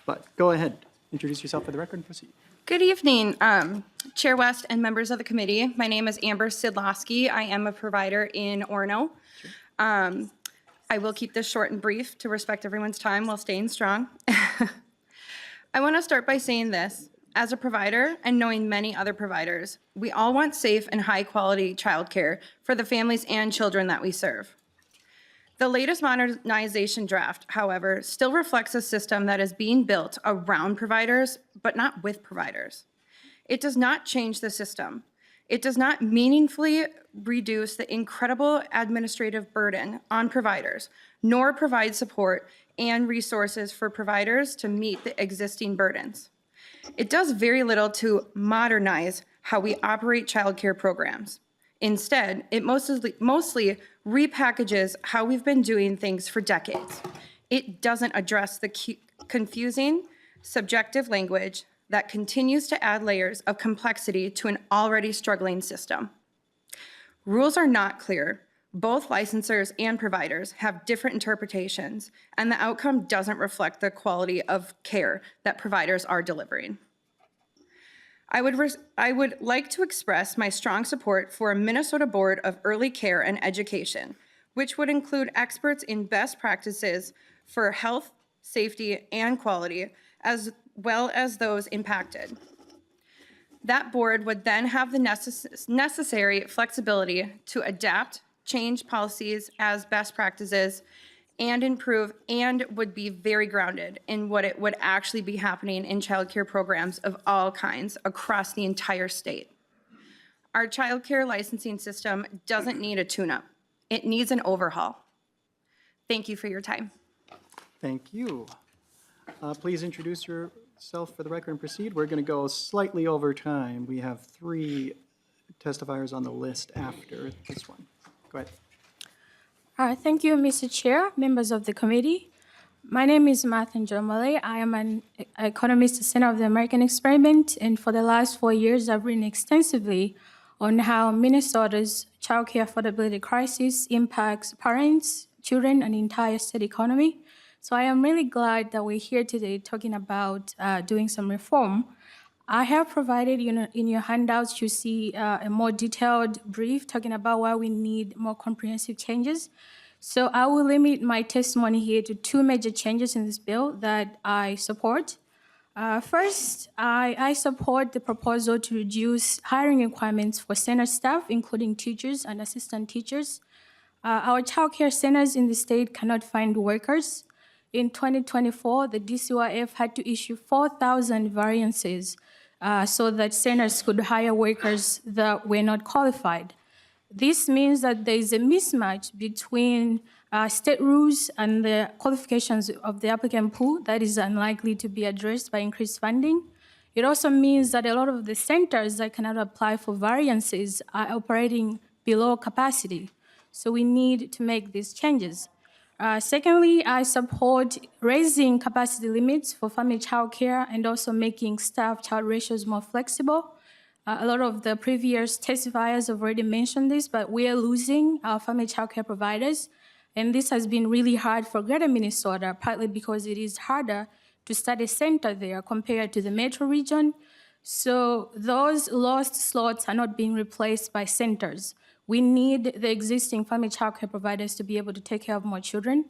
But go ahead. introduce yourself for the record and proceed. Good evening, Chair West and members of the committee. My name is Amber Sidlowski. I am a provider in Orono. I will keep this short and brief to respect everyone's time while staying strong. I want to start by saying this. As a provider and knowing many other providers, we all want safe and high-quality childcare for the families and children that we serve. The latest modernization draft, however, still reflects a system that is being built around providers, but not with providers. It does not change the system. It does not meaningfully reduce the incredible administrative burden on providers, nor provide support and resources for providers to meet the existing burdens. It does very little to modernize how we operate childcare programs. Instead, it mostly repackages how we've been doing things for decades. It doesn't address the confusing, subjective language that continues to add layers of complexity to an already struggling system. Rules are not clear. Both licensors and providers have different interpretations, and the outcome doesn't reflect the quality of care that providers are delivering. I would like to express my strong support for a Minnesota Board of Early Care and Education, which would include experts in best practices for health, safety, and quality, as well as those impacted. That board would then have the necessary flexibility to adapt, change policies as best practices, and improve, and would be very grounded in what it would actually be happening in childcare programs of all kinds across the entire state. Our childcare licensing system doesn't need a tune-up. It needs an overhaul. Thank you for your time. Thank you. Please introduce yourself for the record and proceed. We're going to go slightly over time. We have 3 testifiers on the list after this one. Go ahead. Thank you, Mr. Chair, members of the committee. My name is Martha Jomale. I am an economist at the Center of the American Experiment, and for the last 4 years, I've written extensively on how Minnesota's childcare affordability crisis impacts parents, children, and the entire state economy. So I am really glad that we're here today talking about doing some reform. I have provided, in your handouts, you see a more detailed brief talking about why we need more comprehensive changes. So I will limit my testimony here to 2 major changes in this bill that I support. First, I support the proposal to reduce hiring requirements for center staff, including teachers and assistant teachers. Our childcare centers in the state cannot find workers. In 2024, the DCYF had to issue 4,000 variances so that centers could hire workers that were not qualified. This means that there is a mismatch between state rules and the qualifications of the applicant pool that is unlikely to be addressed by increased funding. It also means that a lot of the centers that cannot apply for variances are operating below capacity. So we need to make these changes. Secondly, I support raising capacity limits for family child care and also making staff-child ratios more flexible. A lot of the previous testifiers have already mentioned this, but we are losing our family child care providers. And this has been really hard for Greater Minnesota, partly because it is harder to start a center there compared to the metro region. So those lost slots are not being replaced by centers. We need the existing family child care providers to be able to take care of more children.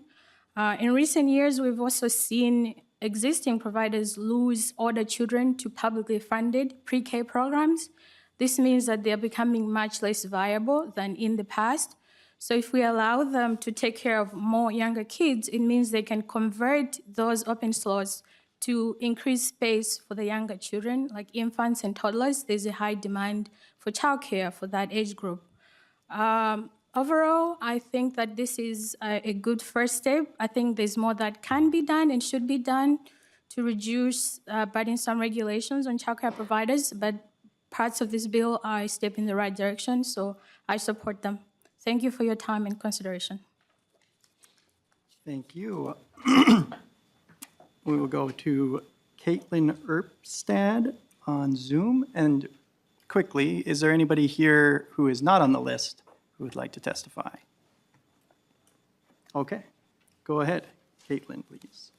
In recent years, we've also seen existing providers lose older children to publicly funded pre-K programs. This means that they're becoming much less viable than in the past. So if we allow them to take care of more younger kids, it means they can convert those open slots to increase space for the younger children, like infants and toddlers. There's a high demand for childcare for that age group. Overall, I think that this is a good first step. I think there's more that can be done and should be done to reduce burdensome regulations on childcare providers, but parts of this bill are a step in the right direction, so I support them. Thank you for your time and consideration. Thank you. We will go to Caitlin Erpstad on Zoom. And quickly, is there anybody here who is not on the list who would like to testify? Okay, go ahead, Caitlin, please.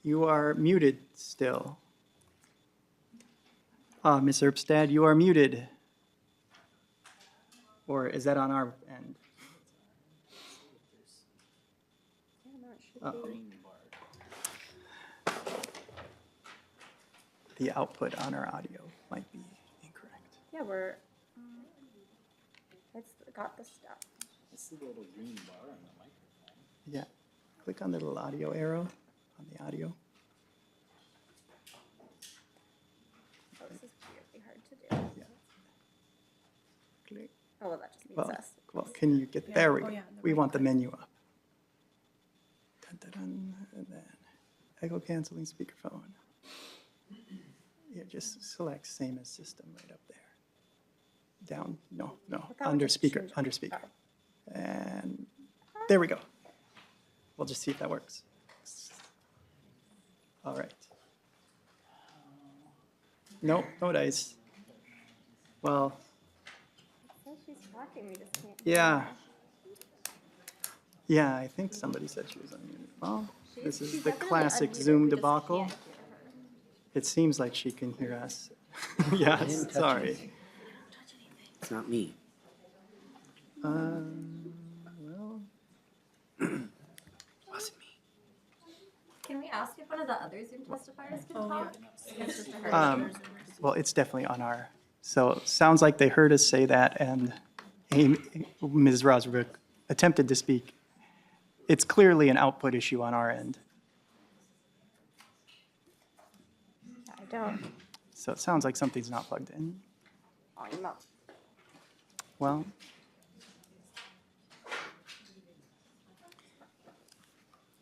You are muted still. Ms. Erbstad, you are muted. Or is that on our end? Uh-oh. The output on our audio might be incorrect. Yeah, it's got the stuff. It's the little green bar on the microphone. Yeah, click on the little audio arrow on the audio. Oh, this is really hard to do. Yeah. Click. Oh, well, that just means Well, us. well, can you get, there we go. We want the menu up. Dun, dun, dun, and then echo canceling speakerphone. Yeah, just select same as system right up there. Down, no, under speaker, under speaker. And there we go. We'll just see if that works. All right. Nope, no dice. Well, She's talking, we just can't. yeah. Yeah, I think somebody said she was unmuted. Well, this is the classic Zoom debacle. It seems like she can hear us. Yes, sorry. It's not me. Well, Can we ask if one of the other Zoom testifiers can talk? well, it's definitely on our, so it sounds like they heard us say that, and Ms. Rosberg attempted to speak. It's clearly an output issue on our end. I don't. So it sounds like something's not plugged in. Oh, no. Well,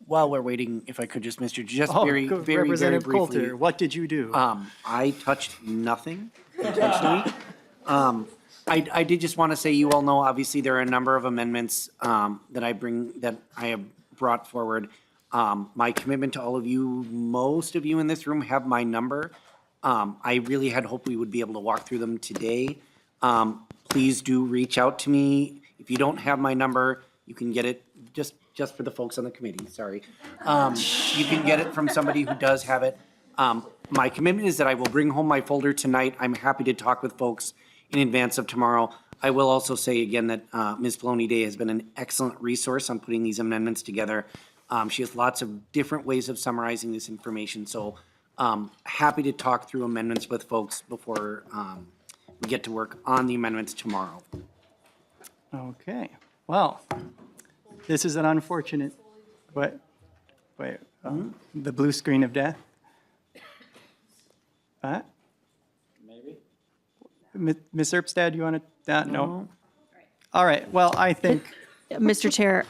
While we're waiting, if I could just, Mr. Just oh, very Representative briefly. Coulter, what did you do? I touched nothing intentionally. I did just want to say, you all know, obviously, there are a number of amendments that I have brought forward. My commitment to all of you, most of you in this room have my number. I really had hoped we would be able to walk through them today. Please do reach out to me. If you don't have my number, you can get it, just for the folks on the committee, sorry. You can get it from somebody who does have it. My commitment is that I will bring home my folder tonight. I'm happy to talk with folks in advance of tomorrow. I will also say again that Ms. Filoni Day has been an excellent resource on putting these amendments together. She has lots of different ways of summarizing this information, so happy to talk through amendments with folks before we get to work on the amendments tomorrow. Okay, well, this is an unfortunate, wait, the blue screen of death? Maybe. Ms. Erbstad, you want to, no? All right, well, I think, Mr. Chair,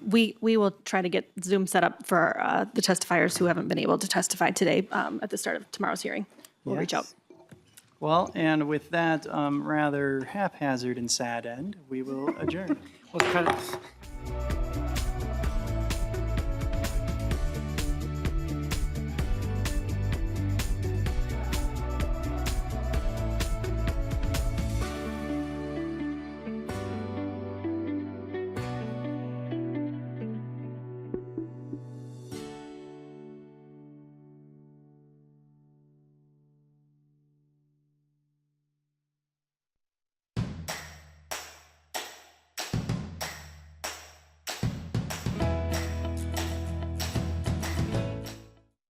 we will try to get Zoom set up for the testifiers who haven't been able to testify today at the start of tomorrow's hearing. We'll reach out. well, and with that rather haphazard and sad end, we will adjourn. Well,